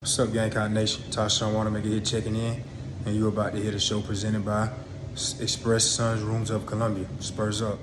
What's up, Gamecock Nation? Tashawn Wanamaker here checking in, and you're about to hear the show presented by Express Suns Rooms of Columbia. Spurs up.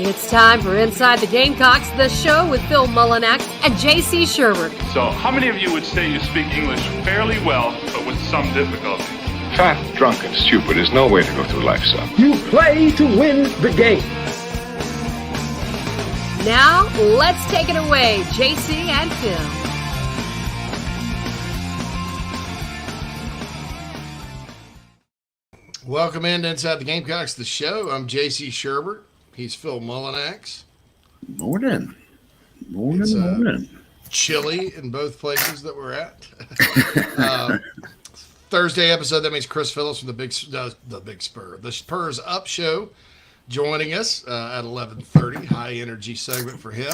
It's time for Inside the Gamecocks, the show with Phil Mullinax and J.C. Sherbert. So, how many of you would say you speak English fairly well, but with some difficulty? Fat, drunk, and stupid is no way to go through life, son. You play to win the game. Now, let's take it away, J.C. and Phil. Welcome in to Inside the Gamecocks, the show. I'm J.C. Sherbert. He's Phil Mullinax. Morning. Morning. Chilly in both places that we're at. Thursday episode, that means Chris Phillips from the Spurs Up Show joining us at 11:30. High energy segment for him.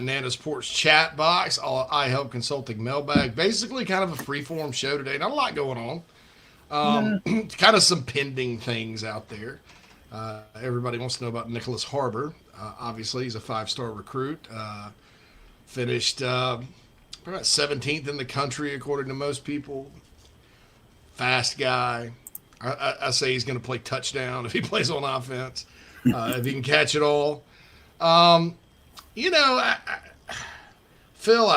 Nana Sports chat box, I Help Consulting Mailbag. Basically, kind of a free-form show today. Not a lot going on. Kind of some pending things out there. Everybody wants to know about Nicholas Harbor. Obviously, he's a 5-star recruit. Finished about 17th in the country, according to most people. Fast guy. I say he's going to play touchdown if he plays on offense. If he can catch it all. Phil,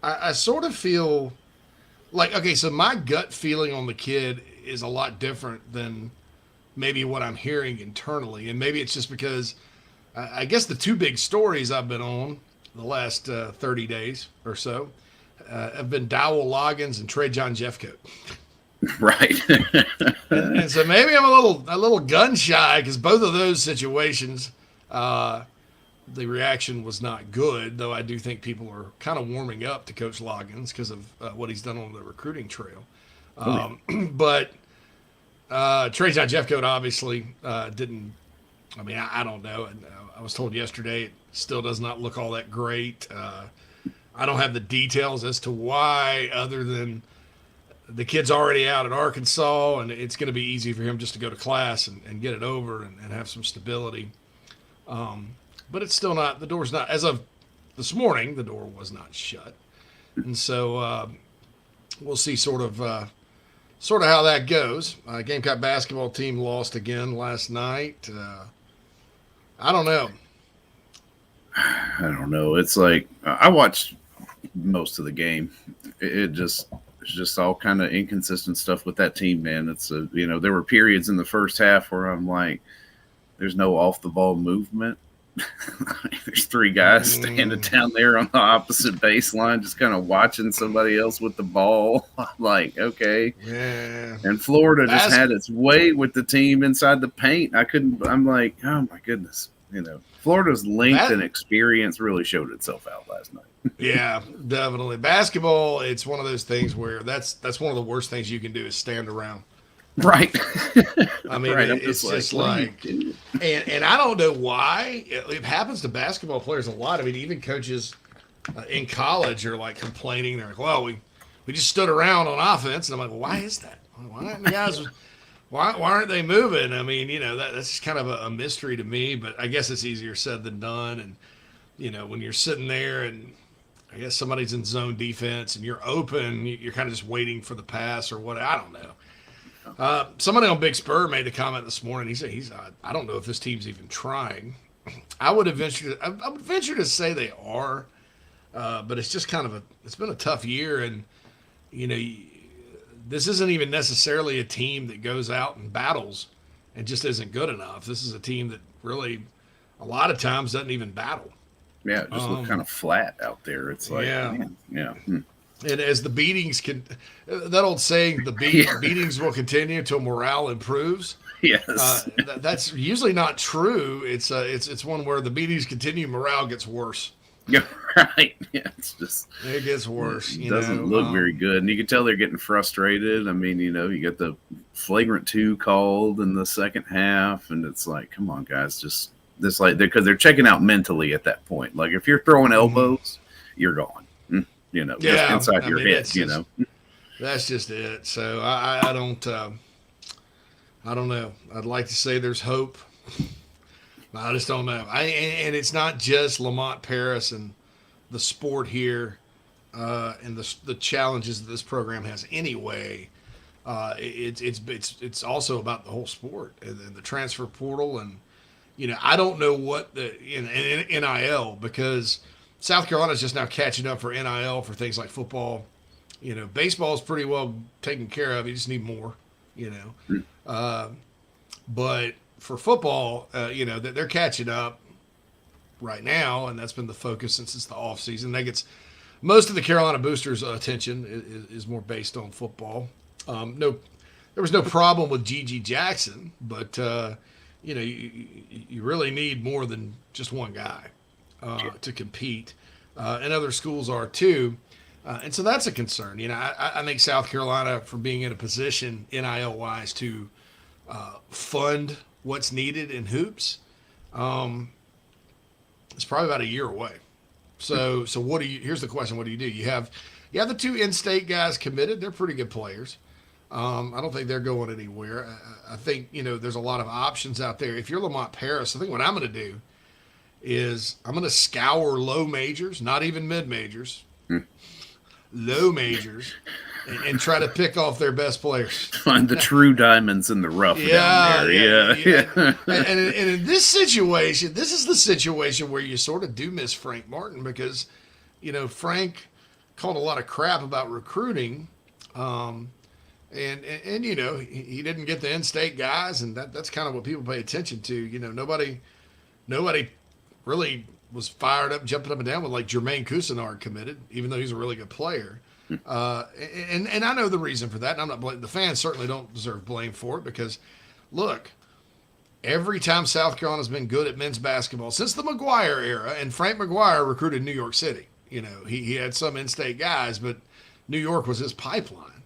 I sort of feel like, okay, so my gut feeling on the kid is a lot different than maybe what I'm hearing internally. And maybe it's just because I guess the two big stories I've been on the last 30 days or so have been Dowell Loggins and Trajan Jeffcoat. Right. and so maybe I'm a little gun shy because both of those situations, the reaction was not good, though I do think people are kind of warming up to Coach Loggins because of what he's done on the recruiting trail. But Trajan Jeffcoat obviously didn't. I mean, I don't know. I was told yesterday it still does not look all that great. I don't have the details as to why, other than the kid's already out at Arkansas, and it's going to be easy for him just to go to class and get it over and have some stability. But it's still not, the door's not, as of this morning, the door was not shut. And so we'll see sort of how that goes. Gamecock basketball team lost again last night. I don't know. I don't know. It's like I watched most of the game. It's just all kind of inconsistent stuff with that team, man. It's there were periods in the first half where I'm like, there's no off the ball movement. There's 3 guys standing down there on the opposite baseline, just kind of watching somebody else with the ball. I'm like, okay. Yeah. And Florida just had its way with the team inside the paint. I'm like, oh my goodness. Florida's length and experience really showed itself out last night. Yeah, definitely. Basketball, it's one of those things where that's one of the worst things you can do is stand around. Right. I mean, right. It's just like, and I don't know why. It happens to basketball players a lot. I mean, even coaches in college are like complaining. They're like, well, we just stood around on offense. And I'm like, well, why is that? Why aren't the guys, why aren't they moving? I mean, that's just kind of a mystery to me, but I guess it's easier said than done. And, when you're sitting there and I guess somebody's in zone defense and you're open, you're kind of just waiting for the pass or what. I don't know. Somebody on Big Spur made a comment this morning. He said, I don't know if this team's even trying. I would venture to say they are, but it's just it's been a tough year. And, this isn't even necessarily a team that goes out and battles and just isn't good enough. This is a team that really a lot of times doesn't even battle. Yeah, it just looked kind of flat out there. It's like, yeah. And as the beatings that old saying, beatings will continue until morale improves. Yes. That's usually not true. It's one where the beatings continue, morale gets worse. Yeah, right. Yeah, it gets worse. It doesn't look very good, and you can tell they're getting frustrated. I mean, you get the flagrant 2 called in the second half, and it's like, come on, guys, just this because they're checking out mentally at that point. Like if you're throwing elbows, you're gone. Just inside your head. That's just it. So I don't know. I'd like to say there's hope. I just don't know. And it's not just Lamont Paris and the sport here and the challenges that this program has anyway. It's also about the whole sport and the transfer portal. And, I don't know what in NIL, because South Carolina's just now catching up for NIL for things like football. Baseball is pretty well taken care of. You just need more, but for football, they're catching up right now, and that's been the focus since it's the off season. That gets most of the Carolina boosters' attention is more based on football. There was no problem with Gigi Jackson, but you really need more than just one guy to compete, and other schools are too. And so that's a concern. I think South Carolina, for being in a position NIL-wise to fund what's needed in hoops, it's probably about a year away. So what do you? Here's the question: what do? You have the 2 in-state guys committed. They're pretty good players. I don't think they're going anywhere. I think there's a lot of options out there. If you're Lamont Paris, I think what I'm going to do is I'm going to scour low majors, not even mid majors, low majors, and try to pick off their best players. Find the true diamonds in the rough down there. Yeah. And in this situation, this is the situation where you sort of do miss Frank Martin because, Frank called a lot of crap about recruiting. And he didn't get the in-state guys, and that's kind of what people pay attention to. Nobody really was fired up, jumping up and down with like Jermaine Cousinard committed, even though he's a really good player. And I know the reason for that, and I'm not blaming the fans. Certainly don't deserve blame for it because, look, every time South Carolina's been good at men's basketball since the McGuire era, and Frank McGuire recruited New York City. He had some in-state guys, but New York was his pipeline.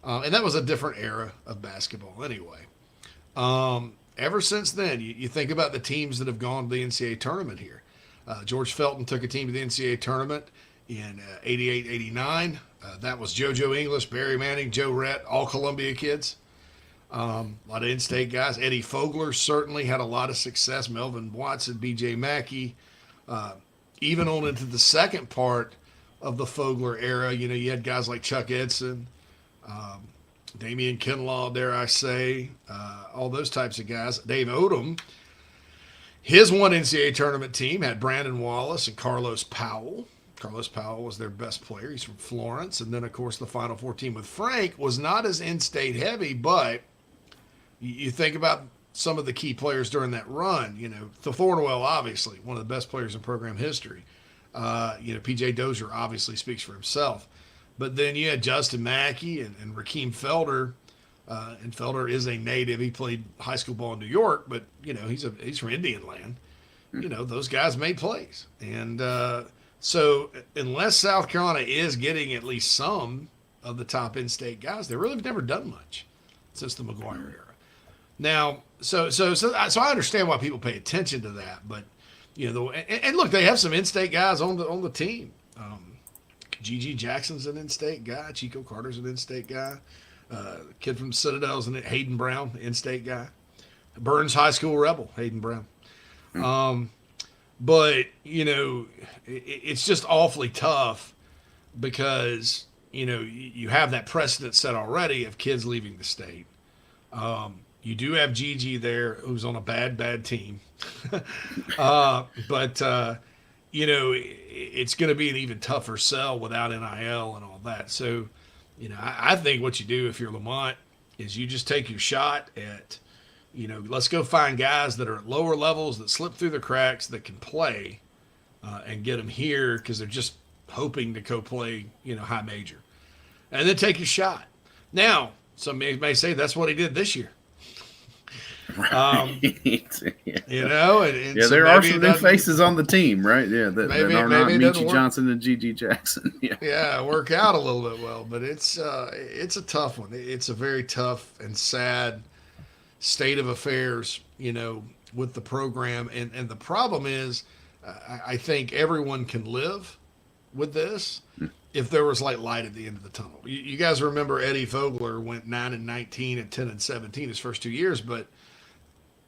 And that was a different era of basketball anyway. Ever since then, you think about the teams that have gone to the NCAA tournament here. George Felton took a team to the NCAA tournament in 88, 89. That was JoJo English, Barry Manning, Joe Rett, all Columbia kids. A lot of in-state guys. Eddie Fogler certainly had a lot of success. Melvin Watson, B.J. Mackey. Even on into the second part of the Fogler era, you had guys like Chuck Edson, Damian Kinlaw, dare I say, all those types of guys. Dave Odom, his one NCAA tournament team had Brandon Wallace and Carlos Powell. Carlos Powell was their best player. He's from Florence. And then, of course, the Final Four team with Frank was not as in-state heavy, but you think about some of the key players during that run. Thornwell, obviously, one of the best players in program history. P.J. Dozier obviously speaks for himself. But then you had Justin Mackey and Rakeem Felder. And Felder is a native. He played high school ball in New York, but, he's from Indian land. Those guys made plays. And so unless South Carolina is getting at least some of the top in-state guys, they really have never done much since the McGuire era. Now, so I understand why people pay attention to that, but and look, they have some in-state guys on the team. G.G. Jackson's an in-state guy. Chico Carter's an in-state guy. Kid from Citadel's Hayden Brown, in-state guy. Burns High School Rebel, Hayden Brown. But it's just awfully tough because you have that precedent set already of kids leaving the state. You do have Gigi there, who's on a bad team. But it's going to be an even tougher sell without NIL and all that. So, I think what you do if you're Lamont is you just take your shot at, let's go find guys that are at lower levels that slip through the cracks that can play and get them here because they're just hoping to go play, high major. And then take your shot. Now, some may say that's what he did this year. Right. And so there are some new faces on the team, right? Yeah, that are not Michi Johnson and G.G. Jackson. Work out a little bit well, but it's a tough one. It's a very tough and sad state of affairs, with the program. And the problem is, I think everyone can live with this if there was light at the end of the tunnel. You guys remember Eddie Fogler went 9-19 and 10-17 his first 2 years, but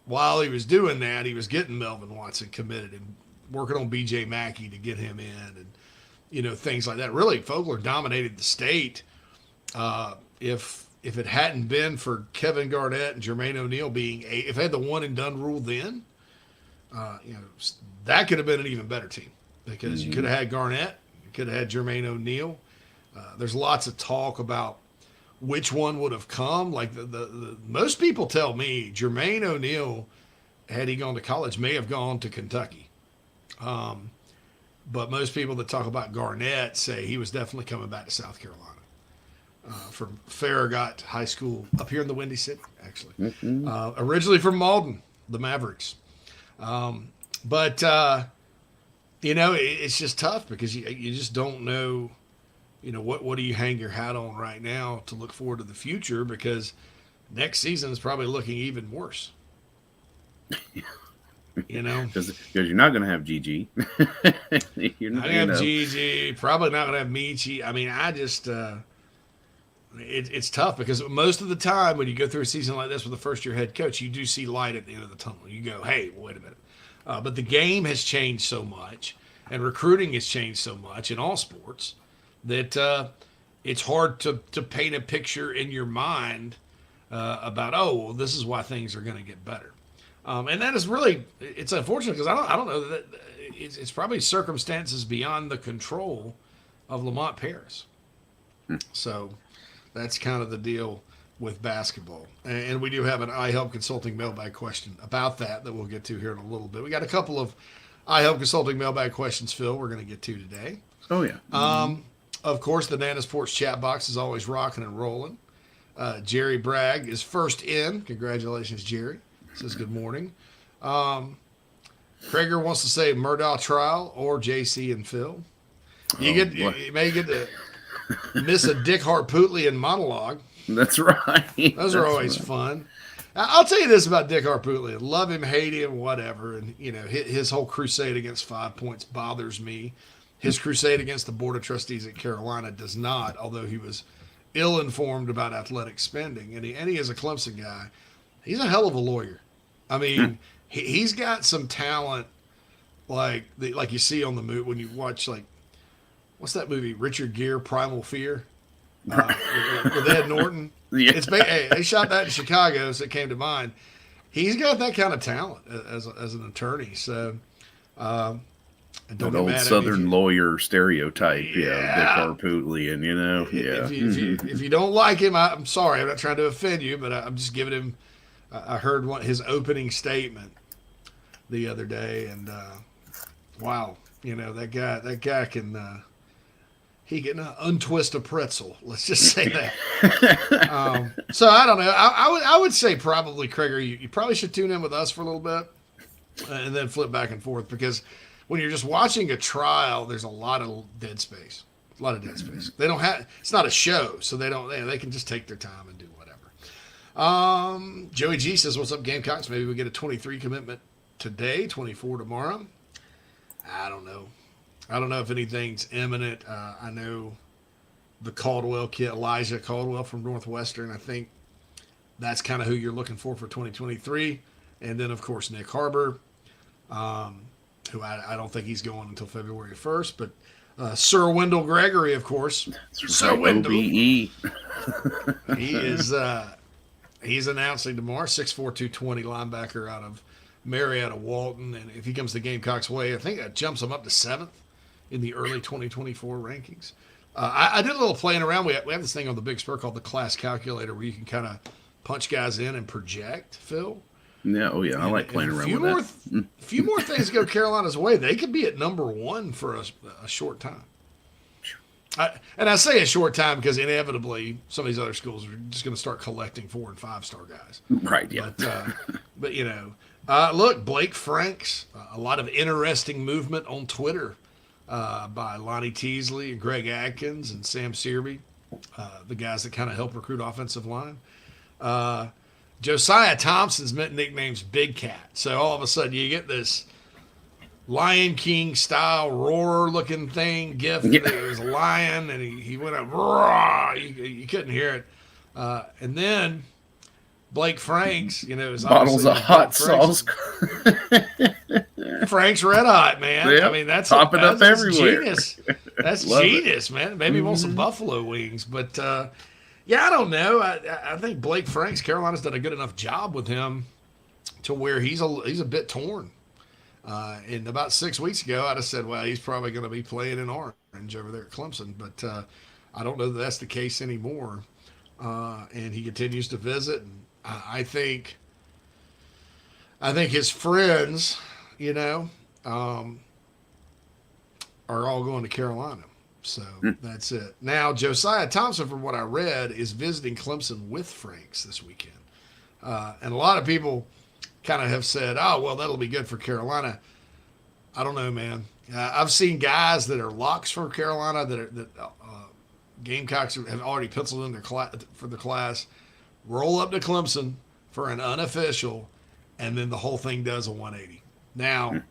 while he was doing that, he was getting Melvin Watson committed and working on B.J. Mackey to get him in and, things like that. Really, Fogler dominated the state. If it hadn't been for Kevin Garnett and Jermaine O'Neal if they had the one and done rule then, that could have been an even better team because you could have had Garnett, you could have had Jermaine O'Neal. There's lots of talk about which one would have come. Like the most people tell me Jermaine O'Neal, had he gone to college, may have gone to Kentucky. But most people that talk about Garnett say he was definitely coming back to South Carolina. From Farragut High School up here in the Windy City, actually. Originally from Malden, the Mavericks. But it's just tough because you just don't know, what do you hang your hat on right now to look forward to the future, because next season is probably looking even worse. You know, because you're not going to have GG. you're not going to have GG. Probably not going to have Michi. I mean, I just it's tough because most of the time when you go through a season like this with a first-year head coach, you do see light at the end of the tunnel. You go, hey, wait a minute. But the game has changed so much, and recruiting has changed so much in all sports that it's hard to paint a picture in your mind about, well, this is why things are going to get better. And that is really, it's unfortunate because I don't know that it's probably circumstances beyond the control of Lamont Paris. So that's kind of the deal with basketball. And we do have an iHelp Consulting mailbag question about that we'll get to here in a little bit. We got a couple of iHelp Consulting mailbag questions, Phil, we're going to get to today. Oh, yeah. Of course, the Nana Sports chat box is always rocking and rolling. Jerry Bragg is first in. Congratulations, Jerry. Says good morning. Krager wants to say Murdaugh trial or JC and Phil. You may get to miss a Dick Harpootlian monologue. That's right. Those are always fun. I'll tell you this about Dick Harpootlian. Love him, hate him, whatever. And, his whole crusade against 5 points bothers me. His crusade against the Board of Trustees at Carolina does not, although he was ill-informed about athletic spending. And he is a Clemson guy. He's a hell of a lawyer. I mean, he's got some talent like you see on the movie when you watch, like, what's that movie? Richard Gere, Primal Fear? With Ed Norton. Yeah. They shot that in Chicago, so it came to mind. He's got that kind of talent as an attorney. So, don't an old Southern lawyer stereotype, Dick Harpootlian, If you don't like him, I'm sorry. I'm not trying to offend you, but I'm just giving him. I heard his opening statement the other day, and wow, that guy can. He can untwist a pretzel. Let's just say that. So I don't know. I would say probably, Krager, you probably should tune in with us for a little bit and then flip back and forth, because when you're just watching a trial, there's a lot of dead space. They don't have. It's not a show, so they can just take their time and do whatever. Joey G says, "What's up, Gamecocks? Maybe we get a 23 commitment today, 24 tomorrow. I don't know. I don't know if anything's imminent. I know the Caldwell kid, Elijah Caldwell from Northwestern. I think that's kind of who you're looking for 2023. And then, of course, Nick Harbor, who I don't think he's going until February 1st. But Sir Wendell Gregory, of course. Sir Wendell. He is he's announcing tomorrow, 6'4", 220 linebacker out of Marietta Walton. And if he comes the Gamecocks' way, I think that jumps him up to 7th in the early 2024 rankings. I did a little playing around. We have this thing on the Big Spur called the class calculator, where you can kind of punch guys in and project, Phil. Yeah, I like playing around with that. A few more things go Carolina's way. They could be at number 1 for a short time. And I say a short time because inevitably some of these other schools are just going to start collecting 4- and 5-star guys. Right, yeah. But look, Blake Franks, a lot of interesting movement on Twitter by Lonnie Teasley and Greg Atkins and Sam Searby, the guys that kind of help recruit offensive line. Josiah Thompson's nickname's Big Cat. So all of a sudden you get this Lion King style roar looking thing gift. Yeah. It was a lion and he went up, roar, you couldn't hear it. And then Blake Franks, is bottles of hot sauce. Frank's Red Hot, man. Yep. I mean, that's everywhere. Genius. That's genius, man. Maybe he wants some buffalo wings, but I don't know. I think Blake Franks, Carolina's done a good enough job with him to where he's a bit torn. And about 6 weeks ago, I'd have said, well, he's probably going to be playing in orange over there at Clemson, but I don't know that that's the case anymore. And he continues to visit. And I think his friends, are all going to Carolina. So that's it. Now, Josiah Thompson, from what I read, is visiting Clemson with Franks this weekend. And a lot of people kind of have said, oh, well, that'll be good for Carolina. I don't know, man. I've seen guys that are locks for Carolina that Gamecocks have already penciled in for the class, roll up to Clemson for an unofficial, and then the whole thing does a 180. Now,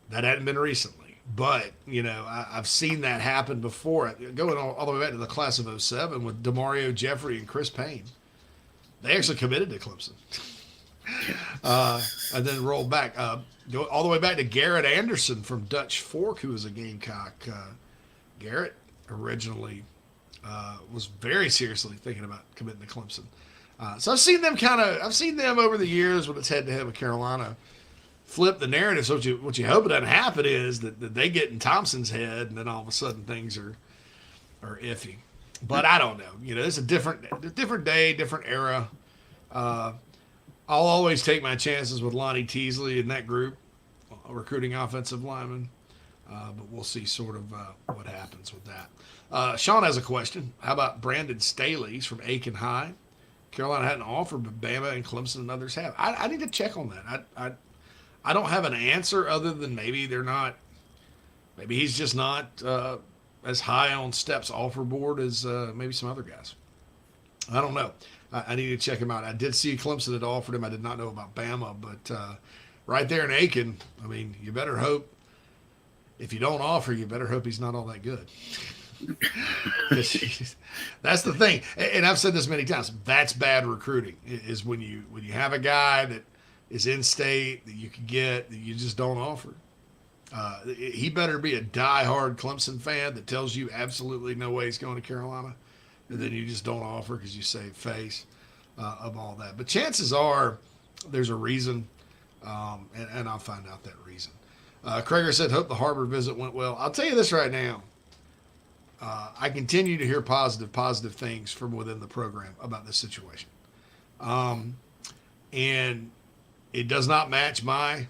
that hadn't been recently, but, I've seen that happen before. Going all the way back to the class of 07 with DeMario Jeffrey and Chris Payne. They actually committed to Clemson. And then rolled back. Go all the way back to Garrett Anderson from Dutch Fork, who was a Gamecock. Garrett originally was very seriously thinking about committing to Clemson. So I've seen them over the years when it's head-to-head with Carolina flip the narrative. So what you hope doesn't happen is that they get in Thompson's head and then all of a sudden things are iffy. But I don't know. It's a different day, different era. I'll always take my chances with Lonnie Teasley and that group, recruiting offensive linemen. But we'll see sort of what happens with that. Sean has a question. How about Brandon Staley's from Aiken High? Carolina hadn't offered, but Bama and Clemson and others have. I need to check on that. I don't have an answer other than maybe he's just not as high on Steps offer board as maybe some other guys. I don't know. I need to check him out. I did see Clemson had offered him. I did not know about Bama, but right there in Aiken, you better hope, if you don't offer, you better hope he's not all that good. That's the thing. And I've said this many times. That's bad recruiting, is when you have a guy that is in state that you can get that you just don't offer. He better be a diehard Clemson fan that tells you absolutely no way he's going to Carolina, and then you just don't offer because you save face of all that. But chances are there's a reason, and I'll find out that reason. Krager said, hope the Harbor visit went well. I'll tell you this right now. I continue to hear positive things from within the program about this situation. And it does not match my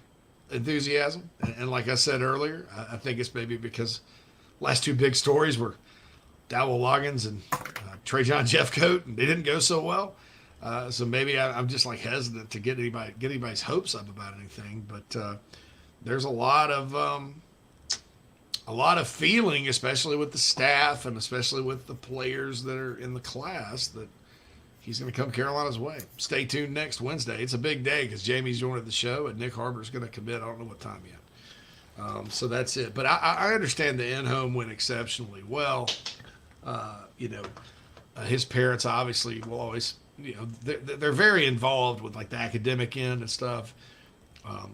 enthusiasm. And like I said earlier, I think it's maybe because last two big stories were Dowell Loggins and Trajan Jeffcoat, and they didn't go so well. So maybe I'm just like hesitant to get anybody's hopes up about anything. But there's a lot of feeling, especially with the staff and especially with the players that are in the class, that he's going to come Carolina's way. Stay tuned next Wednesday. It's a big day because Jamie's joining the show and Nick Harbor's going to commit. I don't know what time yet. So that's it. But I understand the in-home went exceptionally well. His parents obviously will always, they're very involved with like the academic end and stuff.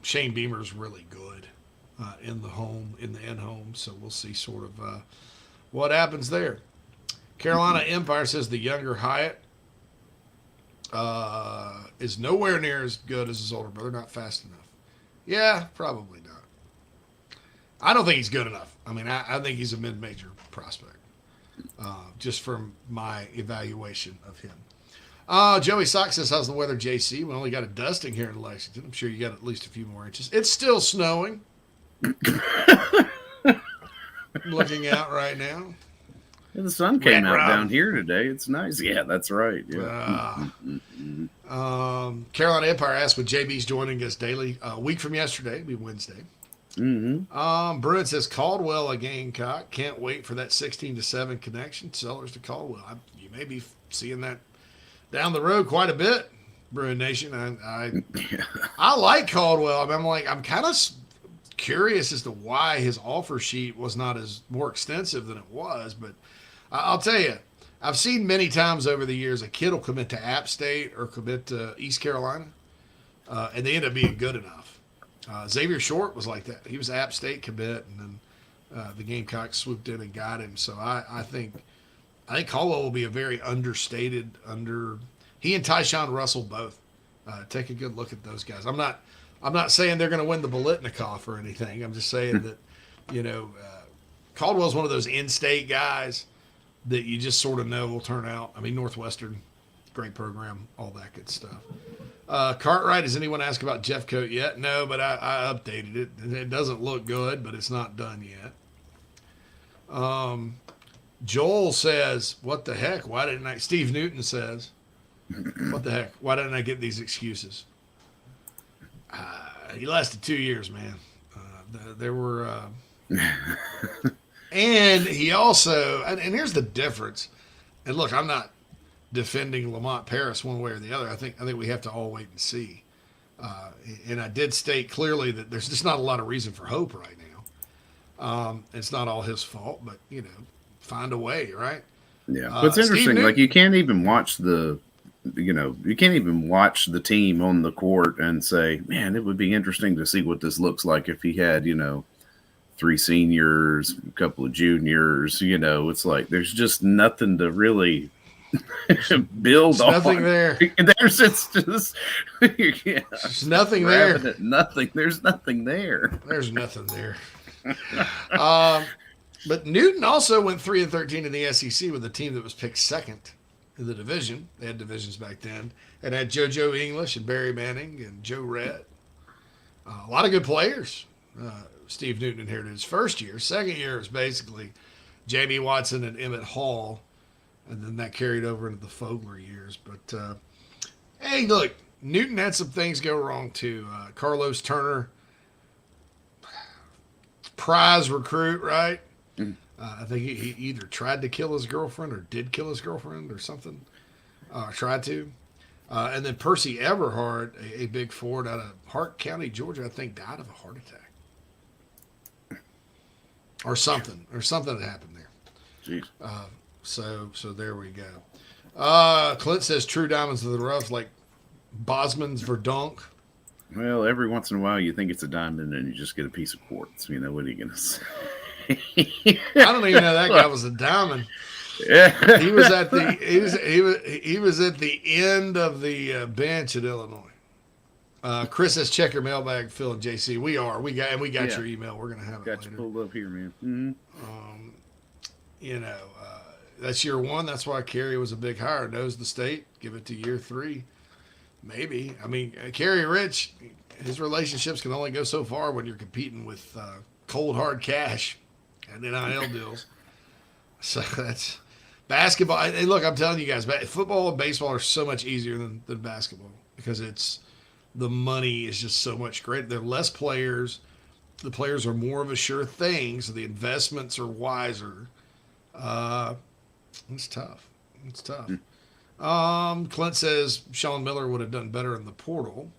Shane Beamer's really good in the in-home. So we'll see sort of what happens there. Carolina Empire says the younger Hyatt is nowhere near as good as his older brother, not fast enough. Yeah, probably not. I don't think he's good enough. I think he's a mid-major prospect, just from my evaluation of him. Joey Sock says, how's the weather, JC? We only got a dusting here in Lexington. I'm sure you got at least a few more inches. It's still snowing. Looking out right now. Yeah, the sun came out down here today. It's nice. Yeah, that's right. Yeah. Carolina Empire asked when JB's joining us daily. A week from yesterday, it'll be Wednesday. Mm-hmm. Bruin says Caldwell a Gamecock. Can't wait for that 16-7 connection. Sellers to Caldwell. You may be seeing that down the road quite a bit, Bruin Nation. I like Caldwell. I'm kind of curious as to why his offer sheet was not more extensive than it was, but I'll tell you, I've seen many times over the years a kid will commit to App State or commit to East Carolina, and they end up being good enough. Xavier Short was like that. He was App State commit, and then the Gamecocks swooped in and got him. So I think Caldwell will be a very understated he and Tyshawn Russell both. Take a good look at those guys. I'm not saying they're going to win the Bolitnikoff or anything. I'm just saying that, Caldwell's one of those in-state guys that you just sort of know will turn out. Northwestern, great program, all that good stuff. Cartwright, has anyone asked about Jeffcoat yet? No, but I updated it. It doesn't look good, but it's not done yet. Joel says, what the heck? Why didn't I? Steve Newton says, what the heck? Why didn't I get these excuses? He lasted 2 years, man. There were, and he also, and here's the difference. And look, I'm not defending Lamont Paris one way or the other. I think we have to all wait and see. And I did state clearly that there's just not a lot of reason for hope right now. It's not all his fault, but, find a way, right? Yeah. But it's interesting. Like, you can't even watch the team on the court and say, man, it would be interesting to see what this looks like if he had, 3 seniors, a couple of juniors. It's like there's just nothing to really build on. Nothing there. There's nothing there. Nothing. There's nothing there. There's nothing there. But Newton also went 3-13 in the SEC with a team that was picked second in the division. They had divisions back then, and had JoJo English and Barry Manning and Joe Redd. A lot of good players. Steve Newton inherited his first year. Second year was basically Jamie Watson and Emmett Hall, and then that carried over into the Fogler years. But, hey, look, Newton had some things go wrong, too. Carlos Turner, prize recruit, right? I think he either tried to kill his girlfriend or did kill his girlfriend or something. Tried to. And then Percy Everhart, a big forward out of Hart County, Georgia, I think died of a heart attack. Or something that happened there. Jeez. So there we go. Clint says true diamonds of the rough, like Bosman's Verdonk. Well, every once in a while you think it's a diamond and you just get a piece of quartz. What are you going to say? I don't even know that guy was a diamond. Yeah. He was at the end of the bench at Illinois. Chris says check your mailbag, Phil and JC. We got your email. We're gonna have it later. Got you pulled up here, man. Mm-hmm. That's year 1. That's why Kerry was a big hire. Knows the state. Give it to year 3, maybe. I mean, Kerry Rich, his relationships can only go so far when you're competing with cold hard cash and NIL deals. So that's basketball. And look, I'm telling you guys, football and baseball are so much easier than basketball because the money is just so much greater. There are less players. The players are more of a sure thing, so the investments are wiser. It's tough. Clint says Sean Miller would have done better in the portal,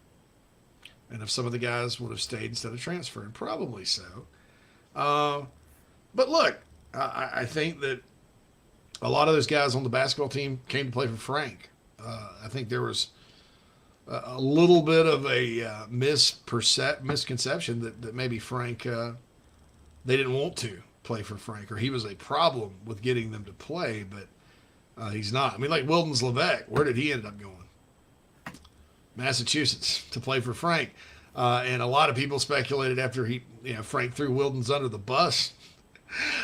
and if some of the guys would have stayed instead of transferring, probably so. But look, I think that a lot of those guys on the basketball team came to play for Frank. I think there was a little bit of a misconception that maybe Frank, they didn't want to play for Frank, or he was a problem with getting them to play, but he's not. I mean, like Wildens Levesque, where did he end up going? Massachusetts to play for Frank. And a lot of people speculated after Frank threw Wildens under the bus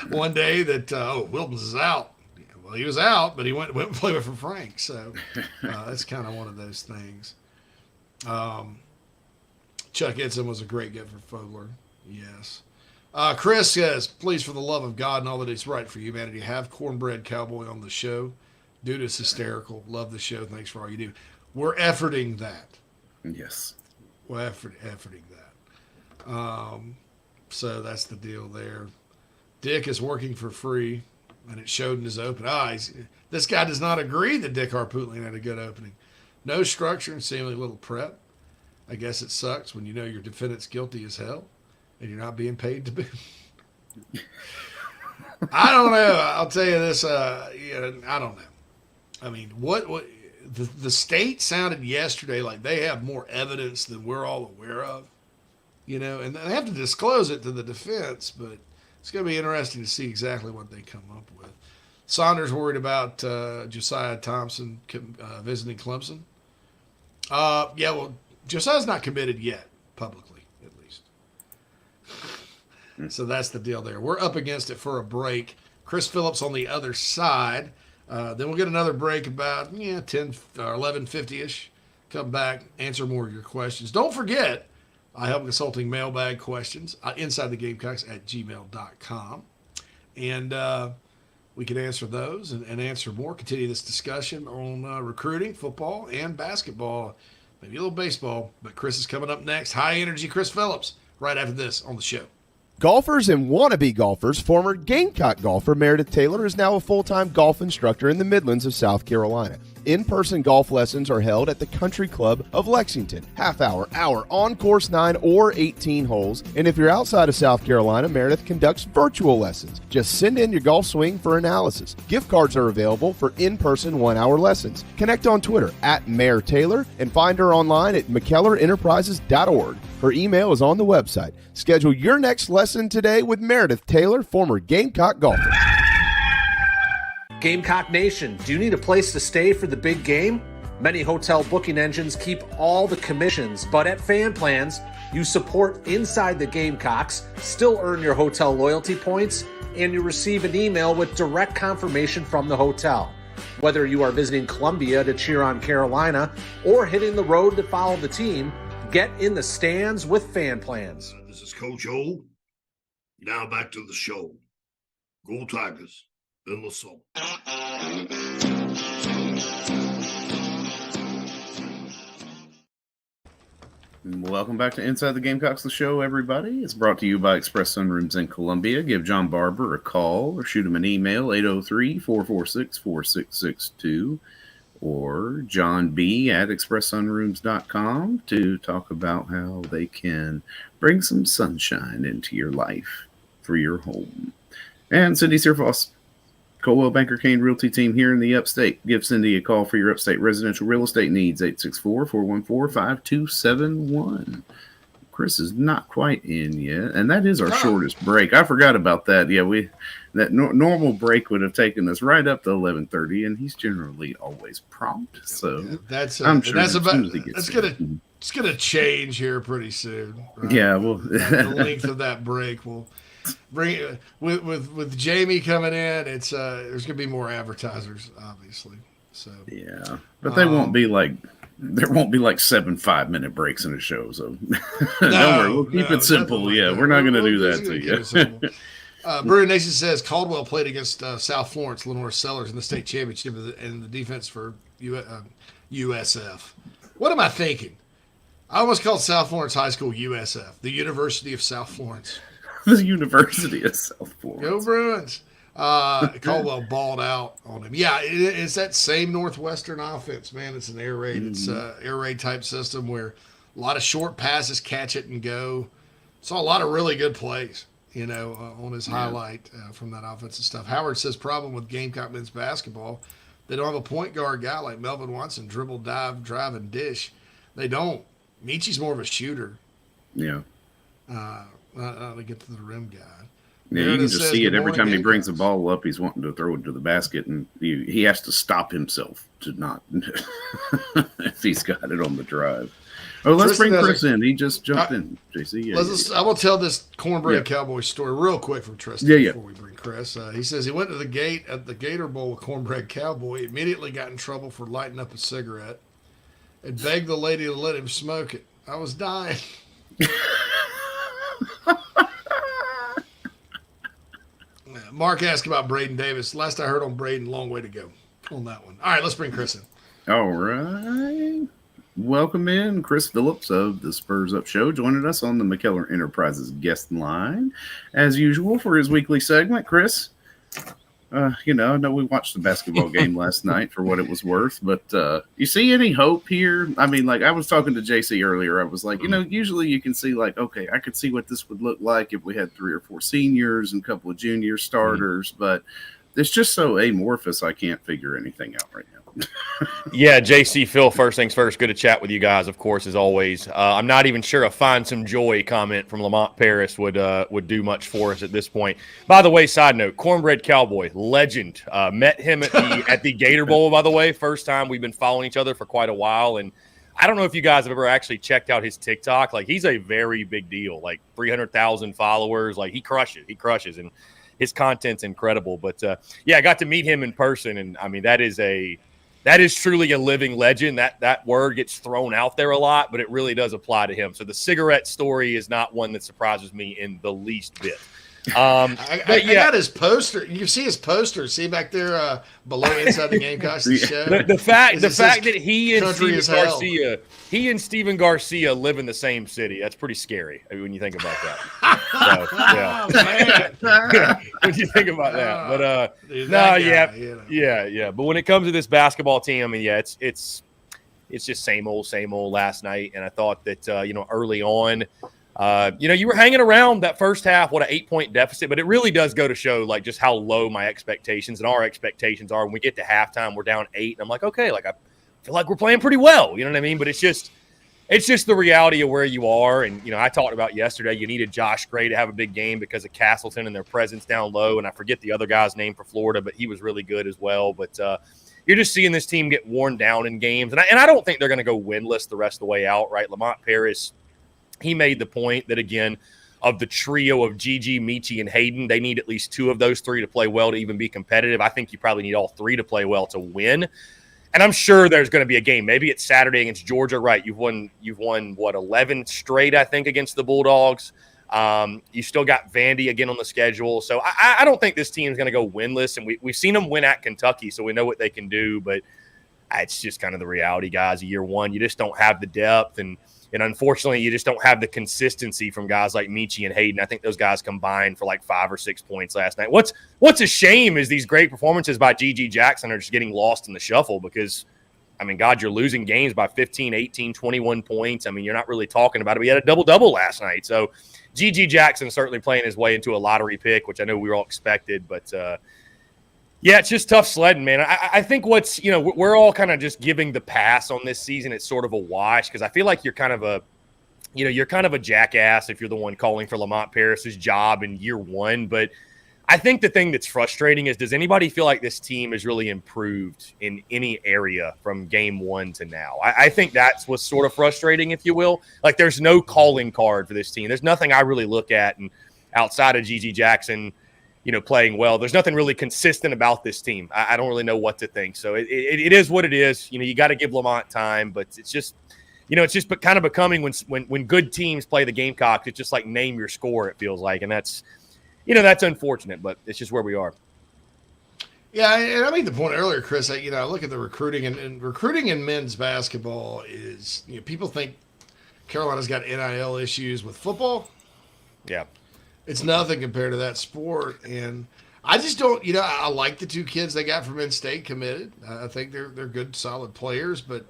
one day that, Wildens is out. Yeah, well, he was out, but he went and played for Frank. So that's kind of one of those things. Chuck Edson was a great get for Fogler. Yes. Chris says, please, for the love of God and all that is right for humanity, have Cornbread Cowboy on the show. Dude is hysterical. Love the show. Thanks for all you do. We're efforting that. Yes. We're efforting that. So that's the deal there. Dick is working for free, and it showed in his open eyes. This guy does not agree that Dick Harpootlian had a good opening. No structure and seemingly little prep. I guess it sucks when you know your defendant's guilty as hell and you're not being paid to be. I don't know. I'll tell you this. I don't know. I mean, what the state sounded yesterday like they have more evidence than we're all aware of, and they have to disclose it to the defense, but it's going to be interesting to see exactly what they come up with. Saunders worried about Josiah Thompson visiting Clemson. Yeah, well, Josiah's not committed yet, publicly, at least. So that's the deal there. We're up against it for a break. Chris Phillips on the other side. Then we'll get another break about 10 or 11:50-ish. Come back, answer more of your questions. Don't forget, I help consulting mailbag questions inside the Gamecocks at gmail.com. And we can answer those and answer more. Continue this discussion on recruiting, football, and basketball. Maybe a little baseball. But Chris is coming up next. High energy Chris Phillips right after this on the show. Golfers and wannabe golfers, former Gamecock golfer Meredith Taylor is now a full-time golf instructor in the Midlands of South Carolina. in-person golf lessons are held at the Country Club of Lexington. Half hour, on course 9 or 18 holes. And if you're outside of South Carolina, Meredith conducts virtual lessons. Just send in your golf swing for analysis. Gift cards are available for in-person 1-hour lessons. Connect on Twitter at Mayor Taylor and find her online at McKellarEnterprises.org. Her email is on the website. Schedule your next lesson today with Meredith Taylor, former Gamecock golfer. Gamecock Nation, do you need a place to stay for the big game? Many hotel booking engines keep all the commissions, but at Fan Plans, you support inside the Gamecocks, still earn your hotel loyalty points, and you receive an email with direct confirmation from the hotel. Whether you are visiting Columbia to cheer on Carolina or hitting the road to follow the team, get in the stands with Fan Plans. This is Coach O. Now back to the show. Go Tigers in the soul. Welcome back to Inside the Gamecocks, the show, everybody. It's brought to you by Express Sunrooms in Columbia. Give John Barber a call or shoot him an email, 803-446-4662, or John B. at expresssunrooms.com to talk about how they can bring some sunshine into your life for your home. And Cindy Searfoss, Coldwell Banker Kane Realty Team here in the Upstate. Give Cindy a call for your upstate residential real estate needs, 864-414-5271. Chris is not quite in yet, and that is our shortest break. I forgot about that. Yeah, normal break would have taken us right up to 11:30, and he's generally always prompt. So that's I'm sure that's gonna change here pretty soon. Right? Yeah, well, the length of that break will bring with Jamie coming in. It's there's gonna be more advertisers, obviously. So yeah, but they won't be like. There won't be like 7 5-minute breaks in the show, so don't worry. We'll keep it simple. Yeah, we're not going to do that to you. Brewer Nation says Caldwell played against South Florence, Lenore Sellers in the state championship and the defense for USF. What am I thinking? I almost called South Florence High School USF, the University of South Florence. The University of South Florence. Go Bruins. Caldwell balled out on him. Yeah, it's that same Northwestern offense, man. It's an air raid. It's a air raid type system where a lot of short passes, catch it and go. Saw a lot of really good plays, on his highlight from that offensive stuff. Howard says problem with Gamecock men's basketball, they don't have a point guard guy like Melvin Watson, dribble, dive, drive, and dish. They don't. Michi's more of a shooter. Yeah. Not to get to the rim guy. Yeah, you can just see it every time he brings the ball up. He's wanting to throw it to the basket, and he has to stop himself to not if he's got it on the drive. Oh, let's bring Chris in. He just jumped in, JC. Yeah, I will tell this cornbread cowboy story real quick from Tristan before we bring Chris. He says he went to the gate at the Gator Bowl with cornbread cowboy, immediately got in trouble for lighting up a cigarette, and begged the lady to let him smoke it. I was dying. Mark asked about Braden Davis. Last I heard on Braden, long way to go on that one. All right, let's bring Chris in. All right. Welcome in Chris Phillips of the Spurs Up Show, joining us on the McKellar Enterprises guest line. As usual, for his weekly segment, Chris, I know we watched the basketball game last night for what it was worth, but you see any hope here? I mean, like I was talking to JC earlier, I was like, usually you can see like, okay, I could see what this would look like if we had 3 or 4 seniors and a couple of junior starters, but it's just so amorphous, I can't figure anything out right now. Yeah, JC, Phil, first things first, good to chat with you guys, of course, as always. I'm not even sure a find some joy comment from Lamont Paris would do much for us at this point. By the way, side note, Cornbread Cowboy, legend. Met him at the Gator Bowl, by the way, first time. We've been following each other for quite a while, and I don't know if you guys have ever actually checked out his TikTok. Like, he's a very big deal, like 300,000 followers. Like, he crushes, and his content's incredible. But, I got to meet him in person, and, I mean, that is truly a living legend. That word gets thrown out there a lot, but it really does apply to him. So the cigarette story is not one that surprises me in the least bit. I got his poster. You see his poster. See back there below inside the Gamecocks show. The fact that he and Steven Garcia live in the same city, that's pretty scary when you think about that. When you think about that. But yeah. But when it comes to this basketball team, I mean, it's just same old last night. And I thought that early on, you were hanging around that first half, what an 8-point deficit, but it really does go to show like just how low my expectations and our expectations are. When we get to halftime, we're down 8, and I'm like, okay, like I feel like we're playing pretty well, you know what I mean? But it's just the reality of where you are. And I talked about yesterday, you needed Josh Gray to have a big game because of Castleton and their presence down low, and I forget the other guy's name for Florida, but he was really good as well. But you're just seeing this team get worn down in games, and I don't think they're going to go winless the rest of the way out, right? Lamont Paris, he made the point that, again, of the trio of Gigi, Michi, and Hayden, they need at least 2 of those 3 to play well to even be competitive. I think you probably need all 3 to play well to win. And I'm sure there's going to be a game. Maybe it's Saturday against Georgia, right? You've won what, 11 straight, I think, against the Bulldogs. You still got Vandy again on the schedule. So I don't think this team is going to go winless. And we've seen them win at Kentucky, so we know what they can do. But it's just kind of the reality, guys. Year one, you just don't have the depth. And unfortunately, you just don't have the consistency from guys like Michi and Hayden. I think those guys combined for like 5 or 6 points last night. What's a shame is these great performances by G.G. Jackson are just getting lost in the shuffle because, I mean, God, you're losing games by 15, 18, 21 points. I mean, you're not really talking about it. We had a double-double last night. So G.G. Jackson certainly playing his way into a lottery pick, which I know we all expected. But, yeah, it's just tough sledding, man. I think we're all kind of just giving the pass on this season. It's sort of a wash because I feel like you're kind of a jackass if you're the one calling for Lamont Paris's job in year one. But I think the thing that's frustrating is, does anybody feel like this team has really improved in any area from game one to now? I think that's what's sort of frustrating, if you will. Like, there's no calling card for this team. There's nothing I really look at, and outside of G.G. Jackson, playing well, there's nothing really consistent about this team. I don't really know what to think. So it is what it is. You got to give Lamont time, but it's just, kind of becoming when good teams play the Gamecocks, it's just like name your score, it feels like. And that's, that's unfortunate, but it's just where we are. Yeah, and I made the point earlier, Chris, I look at the recruiting, and recruiting in men's basketball is, people think Carolina's got NIL issues with football. Yeah. It's nothing compared to that sport. And I just don't, I like the 2 kids they got from in-state committed. I think they're good, solid players, but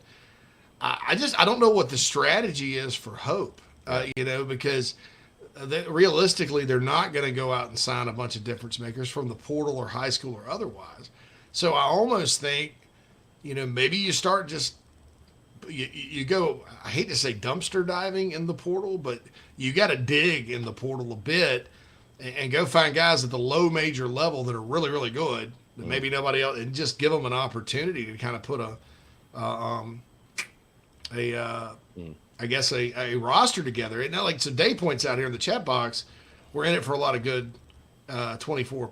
I don't know what the strategy is for Hope, because realistically, they're not going to go out and sign a bunch of difference makers from the portal or high school or otherwise. So I almost think, maybe you start just, you go, I hate to say dumpster diving in the portal, but you got to dig in the portal a bit and go find guys at the low major level that are really, really good that maybe nobody else, and just give them an opportunity to kind of put a roster together. And now, like, so Dave points out here in the chat box, we're in it for a lot of good 24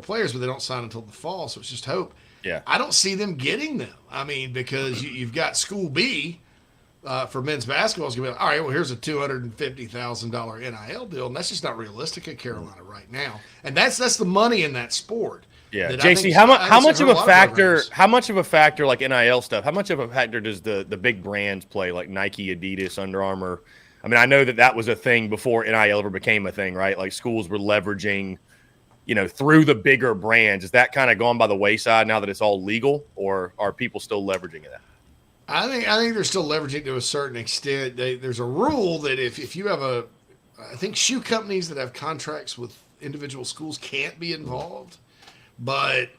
players, but they don't sign until the fall. So it's just Hope. Yeah, I don't see them getting them. I mean, because you've got School B for men's basketball is going to be like, all right, well, here's a $250,000 NIL deal, and that's just not realistic at Carolina right now. And that's the money in that sport. Yeah, JC, how much of a factor? How much of a factor, like NIL stuff? How much of a factor does the big brands play, like Nike, Adidas, Under Armour? I mean, I know that was a thing before NIL ever became a thing, right? Like schools were leveraging, through the bigger brands. Is that kind of gone by the wayside now that it's all legal, or are people still leveraging that? I think they're still leveraging to a certain extent. There's a rule that if you have I think shoe companies that have contracts with individual schools can't be involved, but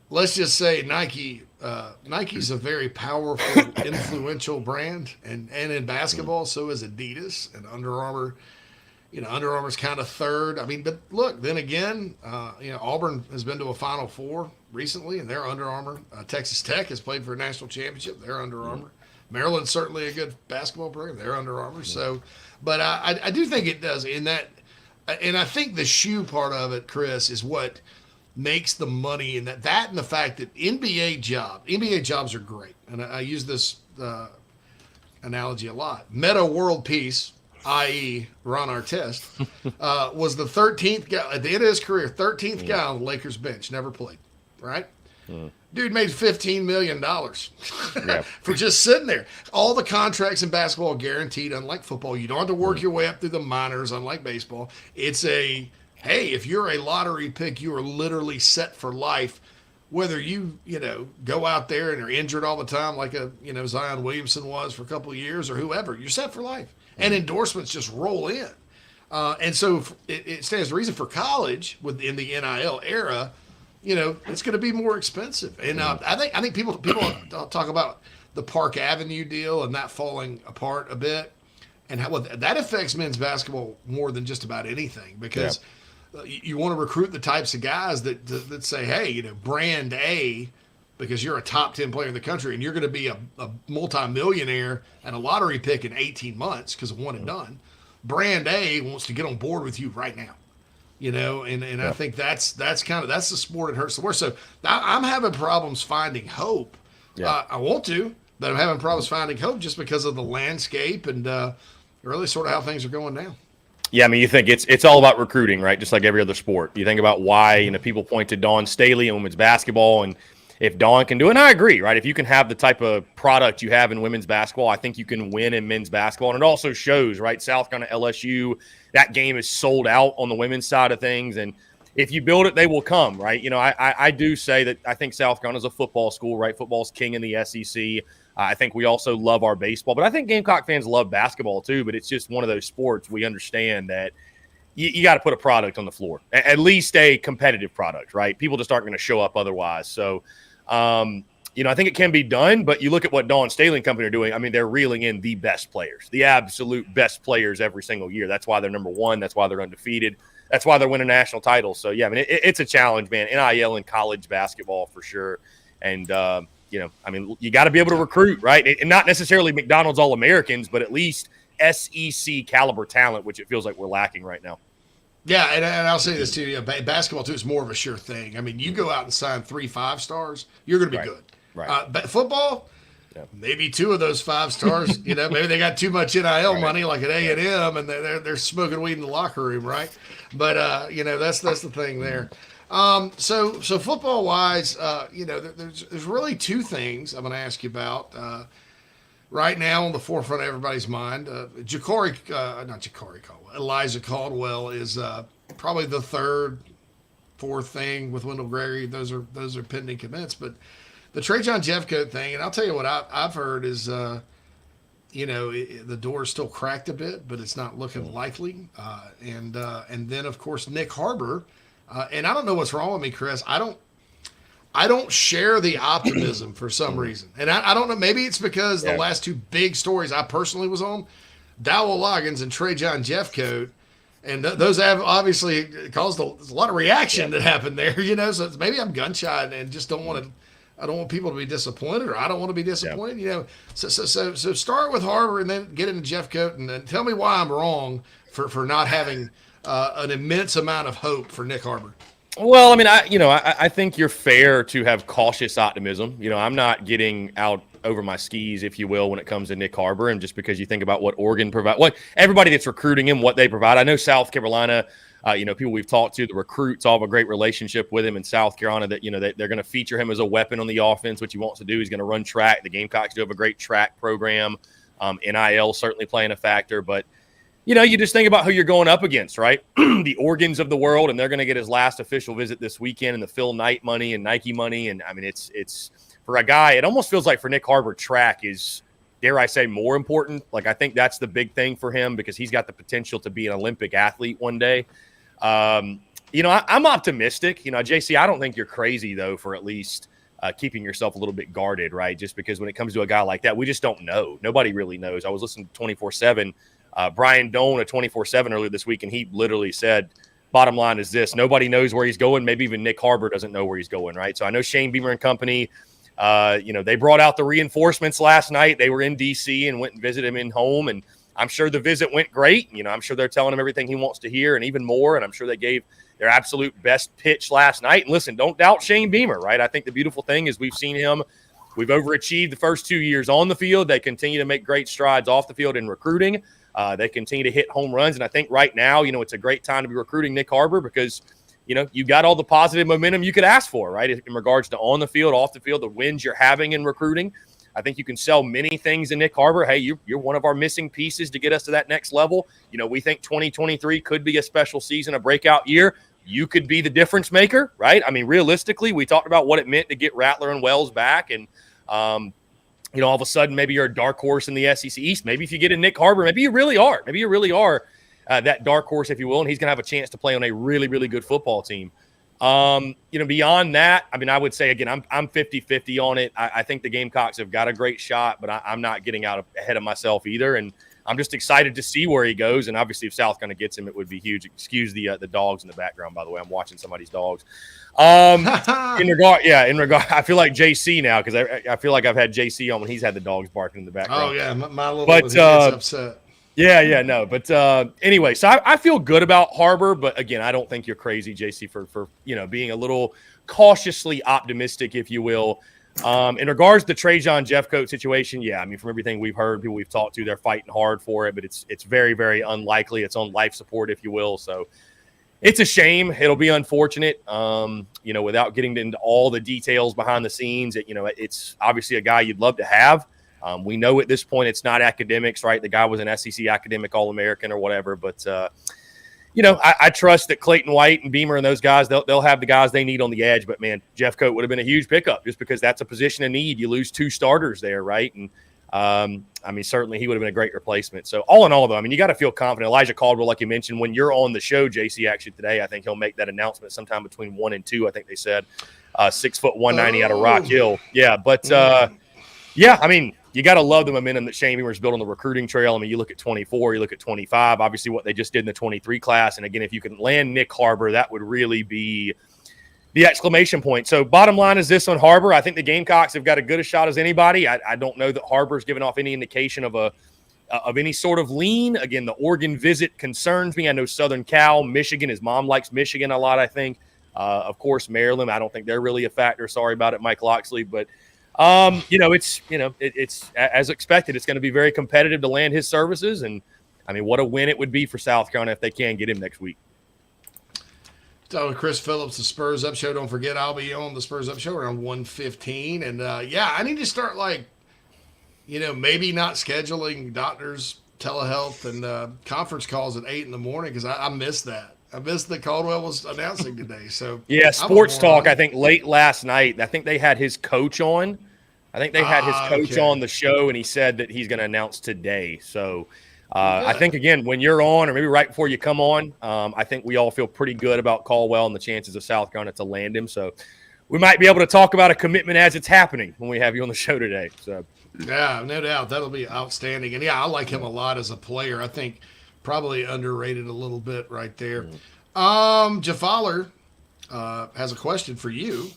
let's just say Nike's a very powerful, influential brand, and in basketball, so is Adidas and Under Armour. Under Armour's kind of third. I mean, but look, then again, Auburn has been to a Final Four recently, and they're Under Armour. Texas Tech has played for a national championship. They're Under Armour. Maryland's certainly a good basketball program. They're Under Armour. So, but I do think it does in that, and I think the shoe part of it, Chris, is what makes the money in that and the fact that NBA jobs are great. And I use this analogy a lot. Meta World Peace i.e. Ron Artest, was the 13th guy, at the end of his career, 13th guy on the Lakers bench, never played, right? Dude made $15 million for just sitting there. All the contracts in basketball are guaranteed, unlike football. You don't have to work your way up through the minors, unlike baseball. It's hey, if you're a lottery pick, you are literally set for life. Whether you go out there and are injured all the time like Zion Williamson was for a couple of years or whoever, you're set for life. And endorsements just roll in. And so it stands to reason for college in the NIL era, it's going to be more expensive. And I think people talk about the Park Avenue deal and that falling apart a bit, and how that affects men's basketball more than just about anything, because you want to recruit the types of guys that say, hey, brand A, because you're a top 10 player in the country and you're going to be a multi-millionaire and a lottery pick in 18 months because of one and done. Brand A wants to get on board with you right now. And I think that's the sport that hurts the worst. So I'm having problems finding hope. I want to, but I'm having problems finding hope just because of the landscape and really sort of how things are going now. Yeah, I mean, you think it's all about recruiting, right? Just like every other sport. You think about why people point to Dawn Staley in women's basketball, and if Dawn can do it, and I agree, right? If you can have the type of product you have in women's basketball, I think you can win in men's basketball. And it also shows, right? South Carolina, LSU, that game is sold out on the women's side of things. And if you build it, they will come, right? I do say that I think South Carolina is a football school, right? Football's king in the SEC. I think we also love our baseball. But I think Gamecock fans love basketball too. But it's just one of those sports we understand that you got to put a product on the floor, at least a competitive product, right? People just aren't going to show up otherwise. So, I think it can be done, but you look at what Dawn Staley and company are doing. I mean, they're reeling in the best players, the absolute best players every single year. That's why they're number one. That's why they're undefeated. That's why they're winning national titles. So, yeah, I mean, it's a challenge, man. NIL in college basketball for sure. And, you got to be able to recruit, right? And not necessarily McDonald's All-Americans, but at least SEC caliber talent, which it feels like we're lacking right now. Yeah, and I'll say this too. Basketball too is more of a sure thing. I mean, you go out and sign 3 5-stars, you're going to be good. Right. But football, maybe 2 of those 5 stars. Maybe they got too much NIL money, like at A&M, and they're smoking weed in the locker room, right? But that's the thing there. So football wise, there's really 2 things I'm going to ask you about. Right now on the forefront of everybody's mind, Elijah Caldwell is probably the 3rd, 4th thing with Wendell Gregory. Those are pending commits. But the Trajan Jeffcoat thing, and I'll tell you what I've heard is, the door is still cracked a bit, but it's not looking likely. And then of course Nick Harbor, and I don't know what's wrong with me, Chris. I don't share the optimism for some reason. And I don't know, maybe it's because the last 2 big stories I personally was on, Dowell Loggins and Trajan Jeffcoat, and those have obviously caused a lot of reaction that happened there, so maybe I'm gun shy and just I don't want people to be disappointed, or I don't want to be disappointed, So start with Harbor and then get into Jeffcoat, and then tell me why I'm wrong for not having an immense amount of hope for Nick Harbor. Well, I mean, I think you're fair to have cautious optimism. I'm not getting out over my skis, if you will, when it comes to Nick Harbor. And just because you think about what Oregon provide, what everybody that's recruiting him, what they provide. I know South Carolina, people we've talked to, the recruits all have a great relationship with him in South Carolina, that, they're going to feature him as a weapon on the offense, which he wants to do. He's going to run track. The Gamecocks do have a great track program. NIL certainly playing a factor, but you just think about who you're going up against, right? The Oregons of the world, and they're going to get his last official visit this weekend, and the Phil Knight money and Nike money. And I mean, it's for a guy, it almost feels like for Nick Harbor, track is, dare I say, more important. Like, I think that's the big thing for him, because he's got the potential to be an Olympic athlete one day. I'm optimistic. JC, I don't think you're crazy, though, for at least keeping yourself a little bit guarded, right? Just because when it comes to a guy like that, we just don't know. Nobody really knows. I was listening to 24/7. Brian Doan at 24/7 earlier this week, and he literally said, bottom line is this: nobody knows where he's going. Maybe even Nick Harbor doesn't know where he's going, right? So I know Shane Beamer and company, they brought out the reinforcements last night. They were in D.C. and went and visited him in home, and I'm sure the visit went great. I'm sure they're telling him everything he wants to hear and even more, and I'm sure they gave their absolute best pitch last night. And listen, don't doubt Shane Beamer, right? I think the beautiful thing is we've seen him. We've overachieved the first 2 years on the field. They continue to make great strides off the field in recruiting. They continue to hit home runs. And I think right now, it's a great time to be recruiting Nick Harbor because, you got all the positive momentum you could ask for, right? In regards to on the field, off the field, the wins you're having in recruiting. I think you can sell many things in Nick Harbor. Hey, you're one of our missing pieces to get us to that next level. We think 2023 could be a special season, a breakout year. You could be the difference maker, right? I mean, realistically, we talked about what it meant to get Rattler and Wells back. And, all of a sudden, maybe you're a dark horse in the SEC East. Maybe if you get in Nick Harbor, maybe you really are. Maybe you really are that dark horse, if you will, and he's going to have a chance to play on a really, really good football team. Beyond that, I mean, I would say, again, I'm 50-50 on it. I think the Gamecocks have got a great shot, but I'm not getting out ahead of myself either. And I'm just excited to see where he goes. And obviously, if South Carolina gets him, it would be huge. Excuse the dogs in the background, by the way. I'm watching somebody's dogs. In regard, I feel like JC now because I feel like I've had JC on when he's had the dogs barking in the background. Oh, yeah. My little one gets upset. No. But anyway, so I feel good about Harbor, but again, I don't think you're crazy, JC, for being a little cautiously optimistic, if you will. In regards to the Trajan Jeffcoat situation, yeah, I mean, from everything we've heard, people we've talked to, they're fighting hard for it, but it's very, very unlikely. It's on life support, if you will. So it's a shame. It'll be unfortunate. Without getting into all the details behind the scenes, it's obviously a guy you'd love to have. We know at this point it's not academics, right? The guy was an SEC academic All-American or whatever. But, I trust that Clayton White and Beamer and those guys, they'll have the guys they need on the edge. But, man, Jeffcoat would have been a huge pickup just because that's a position of need. You lose 2 starters there, right? And, certainly he would have been a great replacement. So, all in all, though, you got to feel confident. Elijah Caldwell, like you mentioned, when you're on the show, JC, actually today, I think he'll make that announcement sometime between 1 and 2, I think they said. 6 foot 190 out of Rock Hill. Yeah, but, you got to love the momentum that Shane Beamer's built on the recruiting trail. You look at 24, you look at 25, obviously what they just did in the 23 class. And again, if you can land Nick Harbor, that would really be the exclamation point. So bottom line is this on Harbor. I think the Gamecocks have got as good a shot as anybody. I don't know that Harbor's given off any indication of any sort of lean. Again, the Oregon visit concerns me. I know Southern Cal, Michigan, his mom likes Michigan a lot, I think. Of course, Maryland, I don't think they're really a factor. Sorry about it, Mike Loxley, but it's as expected. It's going to be very competitive to land his services. And what a win it would be for South Carolina if they can get him next week. So Chris Phillips, the Spurs Up Show. Don't forget, I'll be on the Spurs Up Show around 1:15. And I need to start maybe not scheduling doctors, telehealth, and conference calls at 8 in the morning because I missed that. I missed that Caldwell was announcing today. So yeah, Sports Talk, I think late last night, I think they had his coach on. On the show, and he said that he's going to announce today. So I think, again, when you're on or maybe right before you come on, I think we all feel pretty good about Caldwell and the chances of South Carolina to land him. So we might be able to talk about a commitment as it's happening when we have you on the show today. So yeah, no doubt. That'll be outstanding. And, yeah, I like him a lot as a player. I think probably underrated a little bit right there. Jaffaler has a question for you.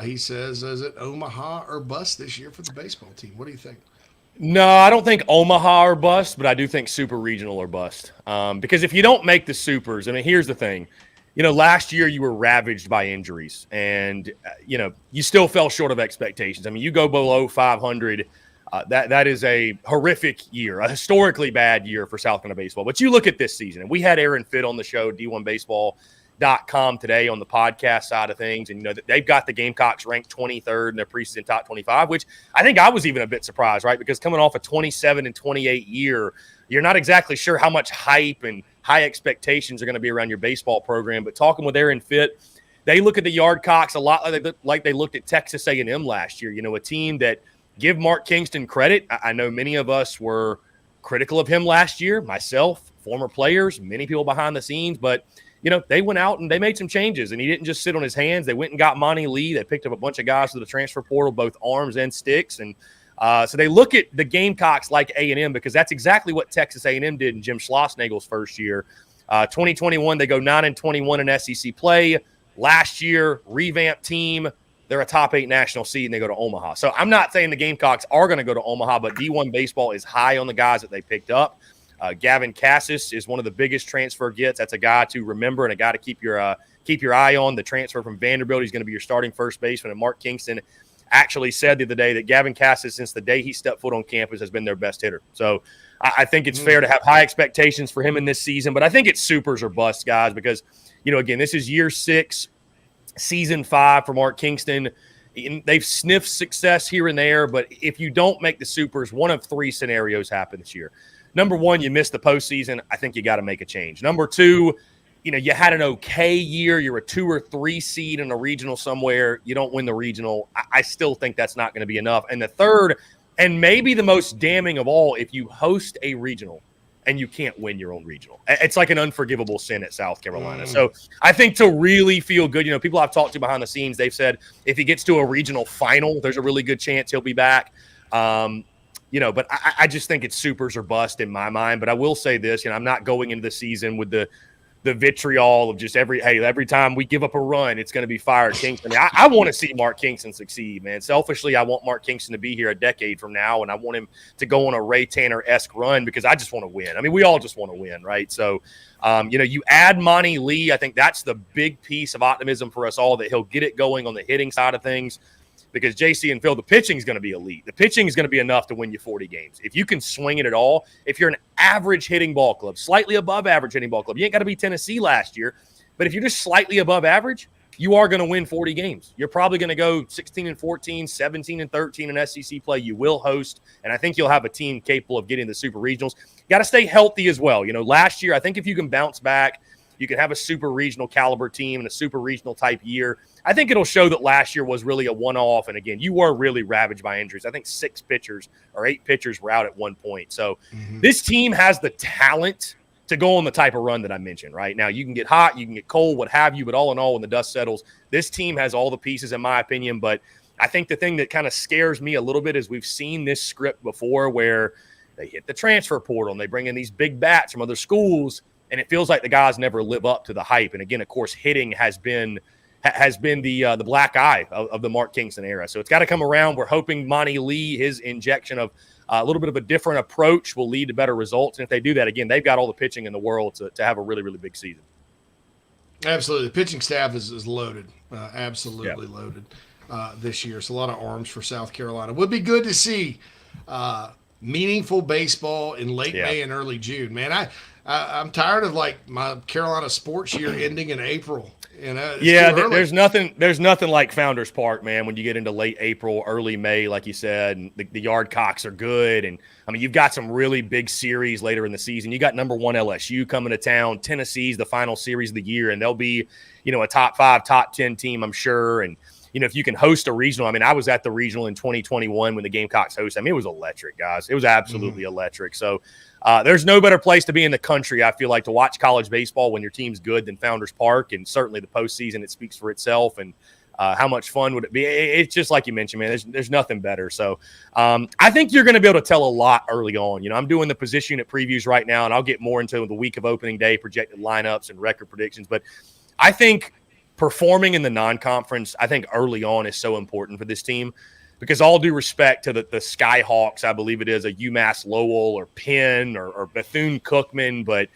He says, is it Omaha or bust this year for the baseball team? What do you think? No, I don't think Omaha or bust, but I do think super regional or bust. Because if you don't make the supers, here's the thing. Last year you were ravaged by injuries and, you still fell short of expectations. You go below 500. That is a horrific year, a historically bad year for South Carolina baseball. But you look at this season, and we had Aaron Fitt on the show, D1Baseball.com today on the podcast side of things. And, they've got the Gamecocks ranked 23rd in their preseason top 25, which I think I was even a bit surprised, right? Because coming off a 27 and 28 year, you're not exactly sure how much hype and high expectations are going to be around your baseball program. But talking with Aaron Fitt, they look at the Yardcocks a lot like they looked at Texas A&M last year, a team that – give Mark Kingston credit. I know many of us were critical of him last year, myself, former players, many people behind the scenes, but, they went out and they made some changes, and he didn't just sit on his hands. They went and got Monty Lee. They picked up a bunch of guys to the transfer portal, both arms and sticks, and so they look at the Gamecocks like A&M because that's exactly what Texas A&M did in Jim Schlossnagle's first year. 2021, they go 9-21 in SEC play. Last year, revamped team. They're a top 8 national seed, and they go to Omaha. So I'm not saying the Gamecocks are going to go to Omaha, but D1 Baseball is high on the guys that they picked up. Gavin Cassis is one of the biggest transfer gets. That's a guy to remember and a guy to keep your eye on. The transfer from Vanderbilt, he's going to be your starting first baseman. And Mark Kingston actually said the other day that Gavin Cassis, since the day he stepped foot on campus, has been their best hitter. So I think it's fair to have high expectations for him in this season, but I think it's supers or bust, guys, because, again, this is year 6, season 5 for Mark Kingston. They've sniffed success here and there, but if you don't make the supers, one of 3 scenarios happen this year. Number 1, you miss the postseason. I think you got to make a change. Number 2, you had an okay year. You're a 2 or 3 seed in a regional somewhere. You don't win the regional. I still think that's not going to be enough. And the third, and maybe the most damning of all, if you host a regional and you can't win your own regional, it's like an unforgivable sin at South Carolina. So I think to really feel good, people I've talked to behind the scenes, they've said if he gets to a regional final, there's a really good chance he'll be back. But I just think it's supers or bust in my mind. But I will say this, I'm not going into the season with the vitriol of just every time we give up a run, it's going to be fire at Kingston. I want to see Mark Kingston succeed, man. Selfishly, I want Mark Kingston to be here a decade from now, and I want him to go on a Ray Tanner-esque run because I just want to win. I mean, we all just want to win, right? So, you add Monty Lee. I think that's the big piece of optimism for us all, that he'll get it going on the hitting side of things. Because JC and Phil, the pitching is going to be elite. The pitching is going to be enough to win you 40 games. If you can swing it at all, if you're an average hitting ball club, slightly above average hitting ball club, you ain't got to be Tennessee last year. But if you're just slightly above average, you are going to win 40 games. You're probably going to go 16-14, 17-13 in SEC play. You will host, and I think you'll have a team capable of getting the super regionals. You got to stay healthy as well. Last year, I think if you can bounce back, you can have a super regional caliber team and a super regional type year. I think it'll show that last year was really a one-off. And again, you were really ravaged by injuries. I think 6 pitchers or 8 pitchers were out at one point. So this team has the talent to go on the type of run that I mentioned, right? Now, you can get hot, you can get cold, what have you, but all in all, when the dust settles, this team has all the pieces, in my opinion. But I think the thing that kind of scares me a little bit is we've seen this script before where they hit the transfer portal and they bring in these big bats from other schools, and it feels like the guys never live up to the hype. And again, of course, hitting has been the black eye of the Mark Kingston era. So it's got to come around. We're hoping Monty Lee, his injection of a little bit of a different approach, will lead to better results. And if they do that, again, they've got all the pitching in the world to have a really, really big season. Absolutely. The pitching staff is loaded, absolutely loaded this year. So a lot of arms for South Carolina. Would be good to see meaningful baseball in late May and early June. Man, I'm tired of like my Carolina sports year ending in April. There's nothing like Founders Park, man, when you get into late April, early May, like you said, and the Yardcocks are good. And I mean, you've got some really big series later in the season. You got number 1 LSU coming to town. Tennessee's the final series of the year, and they'll be, a top 5, top 10 team, I'm sure. And, if you can host a regional, I mean, I was at the regional in 2021 when the Gamecocks hosted. I mean, it was electric, guys. It was absolutely electric. So there's no better place to be in the country, I feel like, to watch college baseball when your team's good than Founders Park. And certainly the postseason, it speaks for itself. And how much fun would it be? It's just like you mentioned, man, there's nothing better. So I think you're going to be able to tell a lot early on. I'm doing the position unit previews right now, and I'll get more into the week of opening day, projected lineups and record predictions. But I think performing in the non-conference, I think early on is so important for this team, because all due respect to the Skyhawks, I believe it is a UMass Lowell or Penn or Bethune-Cookman. But,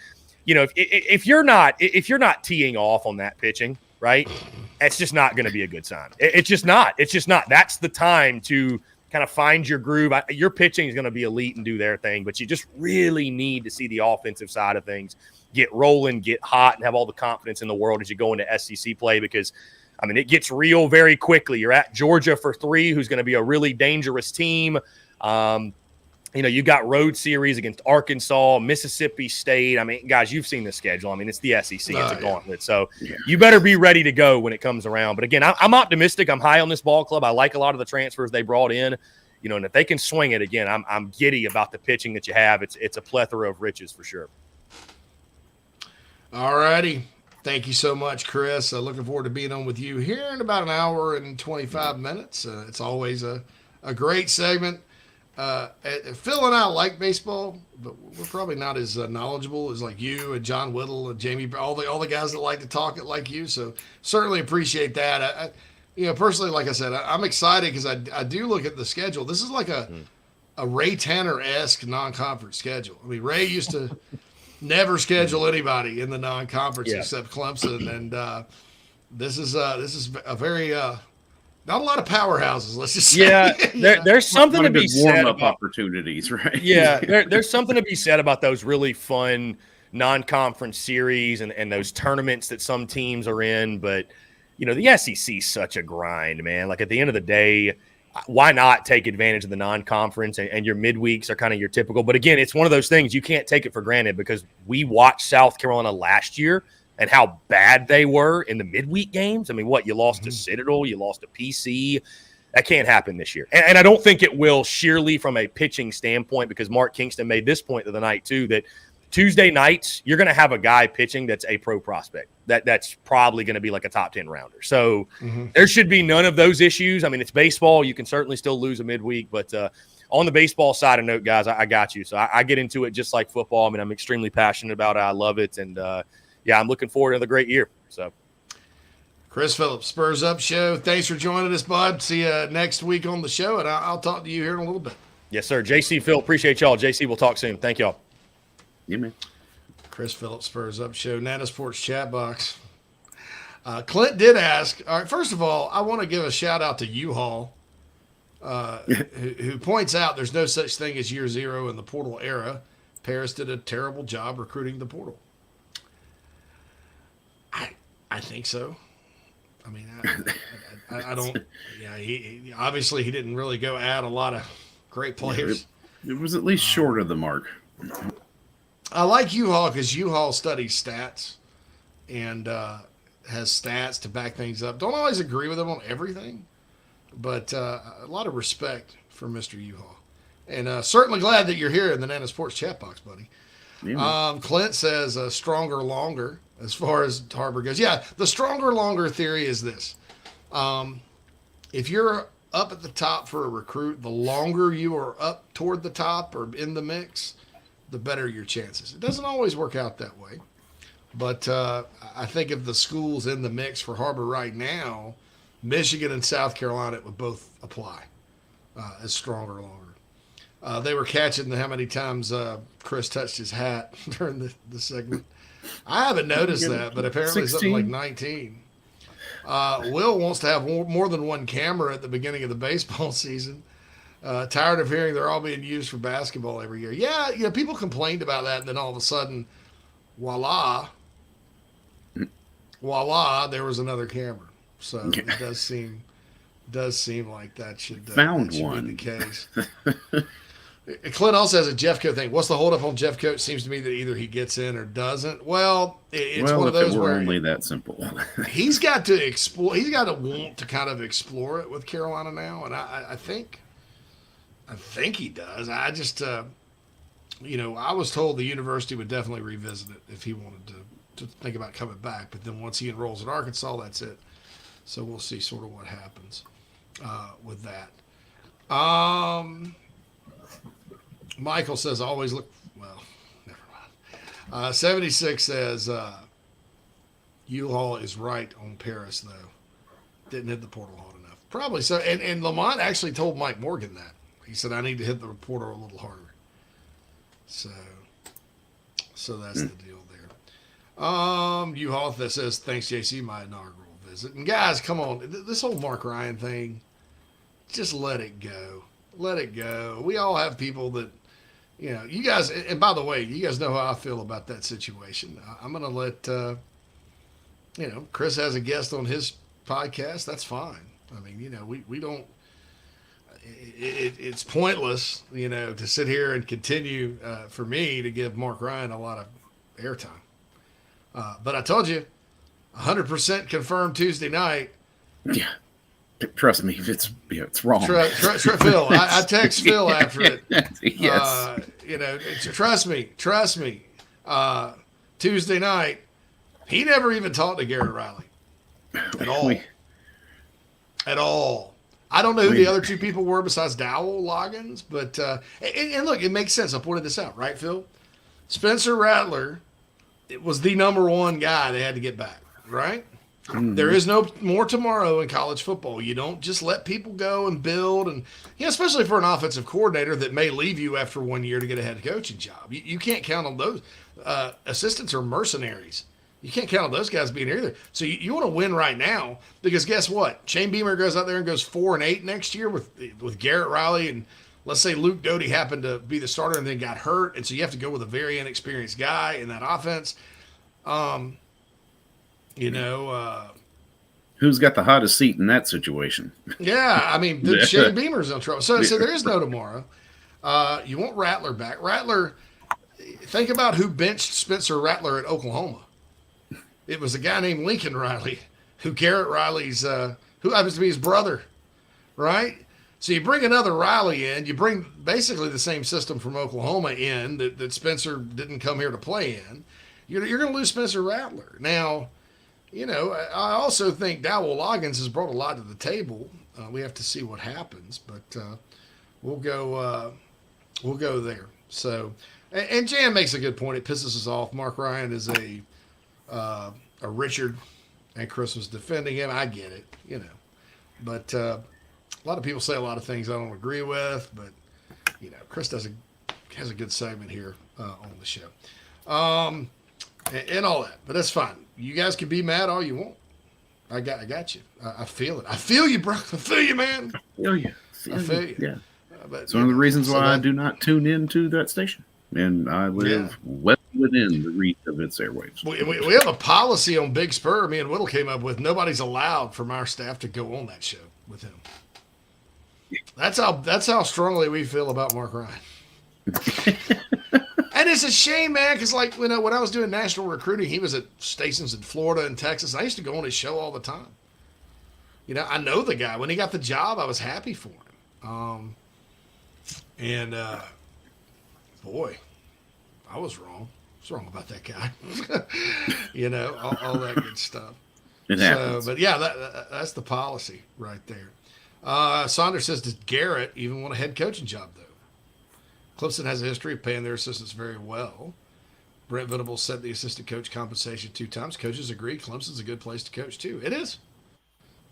if you're not teeing off on that pitching, right, it's just not going to be a good sign. It's just not. That's the time to kind of find your groove. Your pitching is going to be elite and do their thing, but you just really need to see the offensive side of things get rolling, get hot, and have all the confidence in the world as you go into SEC play, because, I mean, it gets real very quickly. You're at Georgia for 3, who's going to be a really dangerous team. You got road series against Arkansas, Mississippi State. I mean, guys, you've seen the schedule. I mean, it's the SEC. It's a gauntlet. So you better be ready to go when it comes around. But again, I'm optimistic. I'm high on this ball club. I like a lot of the transfers they brought in. And if they can swing it again, I'm giddy about the pitching that you have. It's a plethora of riches for sure. All righty. Thank you so much, Chris. Looking forward to being on with you here in about an hour and 25 minutes. It's always a great segment. Phil and I like baseball, but we're probably not as knowledgeable as like you and John Whittle and Jamie, all the guys that like to talk it like you. So certainly appreciate that. Personally, like I said, I'm excited because I do look at the schedule. This is like a Ray Tanner-esque non-conference schedule. I mean, Ray used to never schedule anybody in the non-conference except Clemson, and this is a very Not a lot of powerhouses, let's just say. Yeah, there's something to be said warm-up about opportunities, right? Yeah, there's something to be said about those really fun non-conference series and those tournaments that some teams are in. But, the SEC is such a grind, man. Like, at the end of the day, why not take advantage of the non-conference and your midweeks are kind of your typical. But, again, it's one of those things you can't take it for granted because we watched South Carolina last year and how bad they were in the midweek games. I mean, you lost to Citadel, you lost to PC. That can't happen this year. And I don't think it will sheerly from a pitching standpoint because Mark Kingston made this point of the night too, that Tuesday nights, you're going to have a guy pitching that's a pro prospect. That's probably going to be like a top 10 rounder. So there should be none of those issues. I mean, it's baseball. You can certainly still lose a midweek. But on the baseball side of note, guys, I got you. So I get into it just like football. I mean, I'm extremely passionate about it. I love it. And, I'm looking forward to another great year. So, Chris Phillips, Spurs Up Show. Thanks for joining us, bud. See you next week on the show, and I'll talk to you here in a little bit. Yes, sir. JC, Phil, appreciate y'all. JC, we'll talk soon. Thank y'all. Yeah, man. Chris Phillips, Spurs Up Show, Nana Sports chat box. Clint did ask. All right, first of all, I want to give a shout out to U-Haul, who points out there's no such thing as year zero in the portal era. Paris did a terrible job recruiting the portal. I think so. I mean, I don't. Yeah, he obviously he didn't really go add a lot of great players. It was at least short of the mark. I like U-Haul because U-Haul studies stats and has stats to back things up. Don't always agree with him on everything, but a lot of respect for Mr. U-Haul. And certainly glad that you're here in the Nana Sports chat box, buddy. Yeah. Clint says stronger, longer as far as Harbor goes. Yeah, the stronger, longer theory is this. If you're up at the top for a recruit, the longer you are up toward the top or in the mix, the better your chances. It doesn't always work out that way. But I think if the school's in the mix for Harbor right now, Michigan and South Carolina would both apply as stronger, longer. They were catching how many times Chris touched his hat during the segment. I haven't noticed that, but apparently 16. something like 19. Will wants to have more than one camera at the beginning of the baseball season. Tired of hearing they're all being used for basketball every year. Yeah, people complained about that, and then all of a sudden, voila, there was another camera. So it does seem like that should be the case. Clint also has a Jeffcoat thing. What's the holdup on Jeffcoat? Seems to me that either he gets in or doesn't. Well, it's one of those where where only that simple. he's got to explore. He's got to want to kind of explore it with Carolina now, and I think he does. I just, I was told the university would definitely revisit it if he wanted to think about coming back. But then once he enrolls at Arkansas, that's it. So we'll see sort of what happens with that. Michael says, always look, well, never mind. 76 says, U-Haul is right on Paris, though. Didn't hit the portal hard enough. Probably so. And Lamont actually told Mike Morgan that. He said, I need to hit the portal a little harder. So that's the deal there. U-Haul that says, thanks, JC, my inaugural visit. And guys, come on. This whole Mark Ryan thing, just let it go. Let it go. We all have people that, you guys, and by the way, you guys know how I feel about that situation. I'm going to let, Chris has a guest on his podcast. That's fine. I mean, we don't, it's pointless, to sit here and continue for me to give Mark Ryan a lot of airtime. But I told you, 100% confirmed Tuesday night. Yeah. Trust me, it's wrong. Phil, I text Phil after it. Yes. Trust me. Tuesday night, he never even talked to Garrett Riley at all. At all. I don't know who the other two people were besides Dowell Loggins, but and look, it makes sense. I pointed this out, right, Phil? Spencer Rattler, it was the number one guy they had to get back, right? Mm-hmm. There is no more tomorrow in college football. You don't just let people go and build, and especially for an offensive coordinator that may leave you after 1 year to get a head coaching job. You can't count on those. Assistants are mercenaries. You can't count on those guys being here either. So you want to win right now, because guess what? Shane Beamer goes out there and goes 4-8 next year with Garrett Riley, and let's say Luke Doty happened to be the starter and then got hurt, and so you have to go with a very inexperienced guy in that offense. Who's got the hottest seat in that situation? Yeah, I mean, Shane Beamer's in trouble. So there is no tomorrow. You want Rattler back. Rattler, think about who benched Spencer Rattler at Oklahoma. It was a guy named Lincoln Riley, who Garrett Riley's, who happens to be his brother, right? So you bring another Riley in, you bring basically the same system from Oklahoma in that Spencer didn't come here to play in. You're going to lose Spencer Rattler. Now, I also think Dowell Loggins has brought a lot to the table. We have to see what happens, but we'll go there. So, and Jan makes a good point. It pisses us off. Mark Ryan is a Richard, and Chris was defending him. I get it, but a lot of people say a lot of things I don't agree with. But Chris has a good segment here on the show, and all that. But that's fine. You guys can be mad all you want. I got you. I feel it. I feel you, bro. I feel you, man. I feel you. Yeah. But, it's one of the reasons why I do not tune into that station. And I live well within the reach of its airwaves. We have a policy on Big Spur me and Whittle came up with. Nobody's allowed from our staff to go on that show with him. That's how strongly we feel about Mark Ryan. And it's a shame, man, because when I was doing national recruiting, he was at stations in Florida and Texas. And I used to go on his show all the time. I know the guy. When he got the job, I was happy for him. Boy, I was wrong. I was wrong about that guy. All that good stuff. It happens. But yeah, that's the policy right there. Saunders says, does Garrett even want a head coaching job, though? Clemson has a history of paying their assistants very well. Brent Venables said the assistant coach compensation 2 times. Coaches agree Clemson's a good place to coach, too. It is.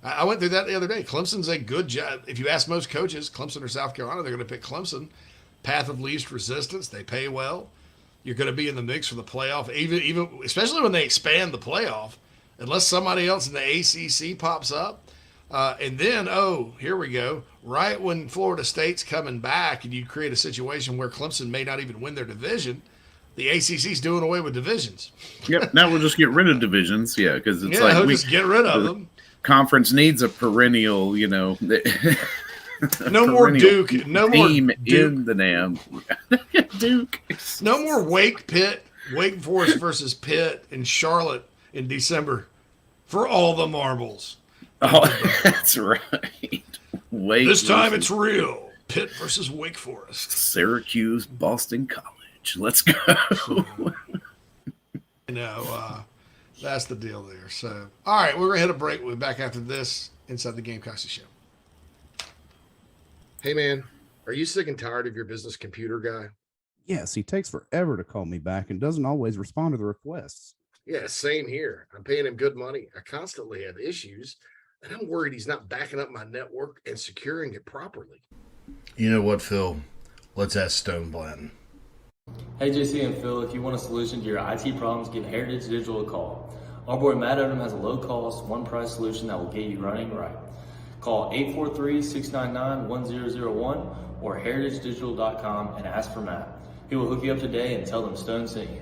I went through that the other day. Clemson's a good job. If you ask most coaches, Clemson or South Carolina, they're going to pick Clemson. Path of least resistance. They pay well. You're going to be in the mix for the playoff, even especially when they expand the playoff, unless somebody else in the ACC pops up. And then, here we go. Right when Florida State's coming back and you create a situation where Clemson may not even win their division, the ACC's doing away with divisions. Yep. Now we'll just get rid of divisions. Yeah, because it's we'll just get rid of them. Conference needs a perennial, no more Duke. No more team Duke. In the NAM. Duke. No more Wake Forest versus Pitt in Charlotte in December for all the marbles. Oh, that's right. This time it's real. Pitt versus Wake Forest. Syracuse, Boston College. Let's go. That's the deal there. So, all right, we're going to hit a break. We'll be back after this inside the Gamecocks show. Hey, man, are you sick and tired of your business computer guy? Yes, he takes forever to call me back and doesn't always respond to the requests. Yeah, same here. I'm paying him good money. I constantly have issues, and I'm worried he's not backing up my network and securing it properly. You know what, Phil? Let's ask Stone Blanton. Hey, JC and Phil, if you want a solution to your IT problems, give Heritage Digital a call. Our boy Matt Odom has a low-cost, one-price solution that will get you running right. Call 843-699-1001 or heritagedigital.com and ask for Matt. He will hook you up today and tell them Stone sent you.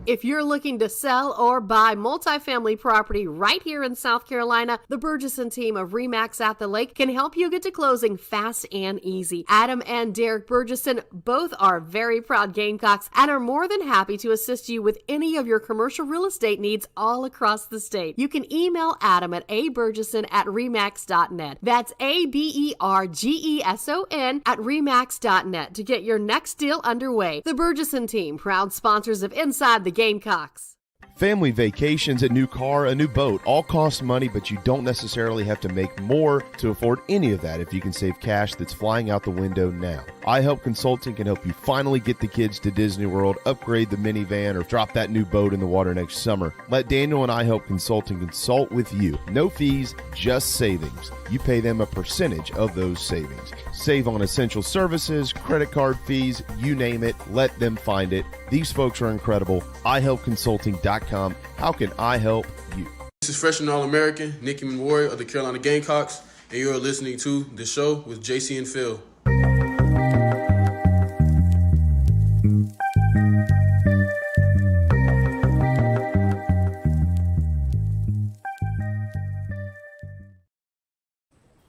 If you're looking to sell or buy multifamily property right here in South Carolina, the Burgesson team of RE/MAX at the Lake can help you get to closing fast and easy. Adam and Derek Burgesson both are very proud Gamecocks and are more than happy to assist you with any of your commercial real estate needs all across the state. You can email Adam at aburgesson@remax.net. That's ABERGESON at remax.net to get your next deal underway. The Burgesson team, proud sponsors of Inside the Gamecocks. Family vacations, a new car, a new boat, all cost money, but you don't necessarily have to make more to afford any of that if you can save cash that's flying out the window now. iHelp Consulting can help you finally get the kids to Disney World, upgrade the minivan, or drop that new boat in the water next summer. Let Daniel and iHelp Consulting consult with you. No fees, just savings. You pay them a percentage of those savings. Save on essential services, credit card fees, you name it. Let them find it. These folks are incredible. iHelpconsulting.com Gamecocks.com. How can I help you? This is freshman All-American Nicky Memorial of the Carolina Gamecocks, and you are listening to The Show with JC and Phil.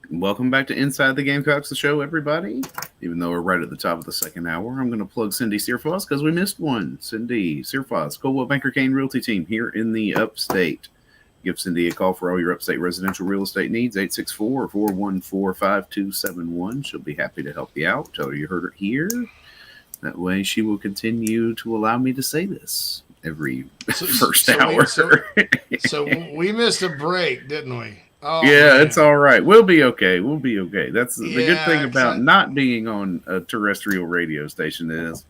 Welcome back to Inside the Gamecocks, the show, everybody. Even though we're right at the top of the second hour, I'm going to plug Cindy Searfoss because we missed one. Cindy Searfoss, Coldwell Banker Kane Realty Team here in the Upstate. Give Cindy a call for all your upstate residential real estate needs, 864-414-5271. She'll be happy to help you out. Tell her you heard her here. That way she will continue to allow me to say this every first hour. So we missed a break, didn't we? Oh, yeah, man. It's all right. We'll be okay. That's the good thing about not being on a terrestrial radio station is,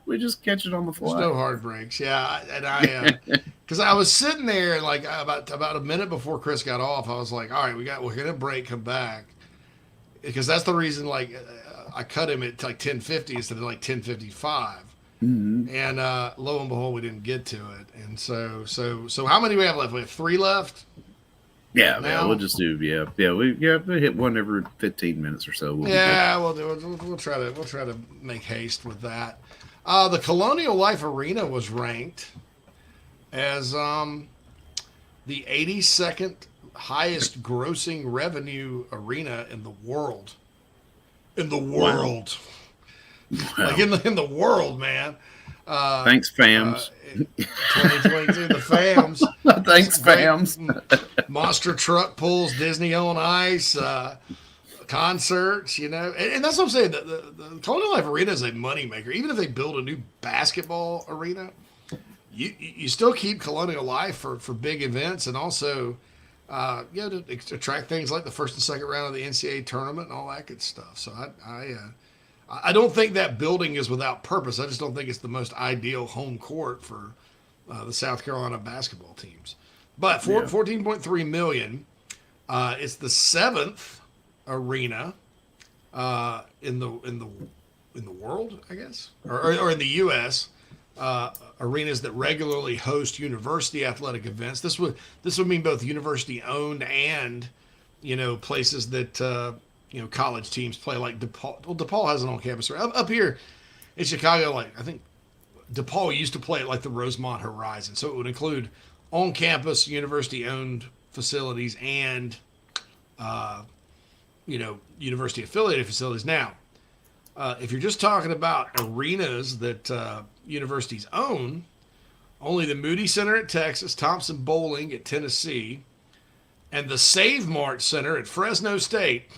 we just catch it on the fly. There's no hard breaks. Yeah, and I, because I was sitting there like about a minute before Chris got off, I was like, all right, we're gonna break, come back, because that's the reason. Like, I cut him at like 10:50 instead of like 10:55. Mm-hmm. And lo and behold, we didn't get to it. And so how many do we have left? We have 3 left. Yeah, we'll just do we hit one every 15 minutes or so. We'll try to make haste with that. The Colonial Life Arena was ranked as the 82nd highest grossing revenue arena in the world. Wow. Like in the world, man. Thanks, fams. 2022, the fams. Thanks, fams. Monster truck pulls, Disney on Ice, concerts, and that's what I'm saying. The Colonial Life Arena is a moneymaker. Even if they build a new basketball arena, you still keep Colonial Life for big events, and also to attract things like the first and second round of the NCAA tournament and all that good stuff. So I don't think that building is without purpose. I just don't think it's the most ideal home court for the South Carolina basketball teams. But $14.3 million. It's the 7th arena in the world, I guess, or in the U.S. Arenas that regularly host university athletic events. This would mean both university owned and places that. College teams play, like DePaul. Well, DePaul has an on-campus. Up here in Chicago, like I think DePaul used to play at like the Rosemont Horizon. So it would include on-campus university-owned facilities and, university-affiliated facilities. Now, if you're just talking about arenas that universities own, only the Moody Center at Texas, Thompson Bowling at Tennessee, and the Save Mart Center at Fresno State.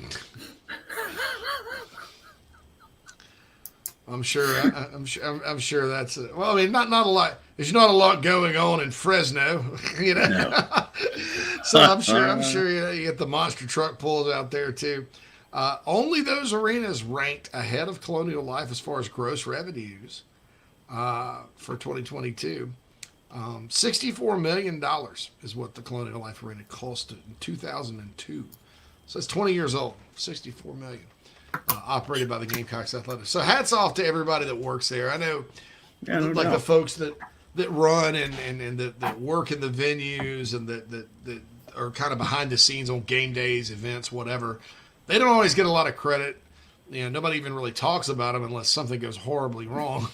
I'm sure that's it. Well, I mean, not a lot. There's not a lot going on in Fresno, No. So I'm sure you get the monster truck pulls out there too. Only those arenas ranked ahead of Colonial Life as far as gross revenues for 2022. $64 million is what the Colonial Life Arena costed in 2002. So it's 20 years old, $64 million, operated by the Gamecocks Athletics. So hats off to everybody that works there. I know, the folks that run and that work in the venues and that are kind of behind the scenes on game days, events, whatever. They don't always get a lot of credit. Nobody even really talks about them unless something goes horribly wrong.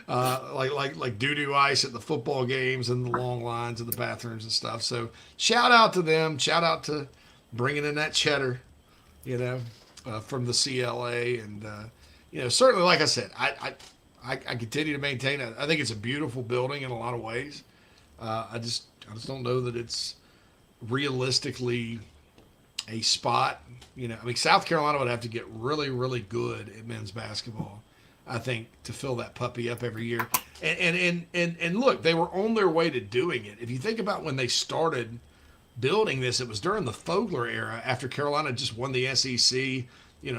Like doo-doo ice at the football games and the long lines in the bathrooms and stuff. So shout out to them. Shout out to bringing in that cheddar, from the CLA. And, certainly, like I said, I continue to maintain it. I think it's a beautiful building in a lot of ways. I just don't know that it's realistically a spot. South Carolina would have to get really, really good at men's basketball, I think, to fill that puppy up every year. And look, they were on their way to doing it. If you think about when they started building this, it was during the Fogler era, after Carolina just won the SEC,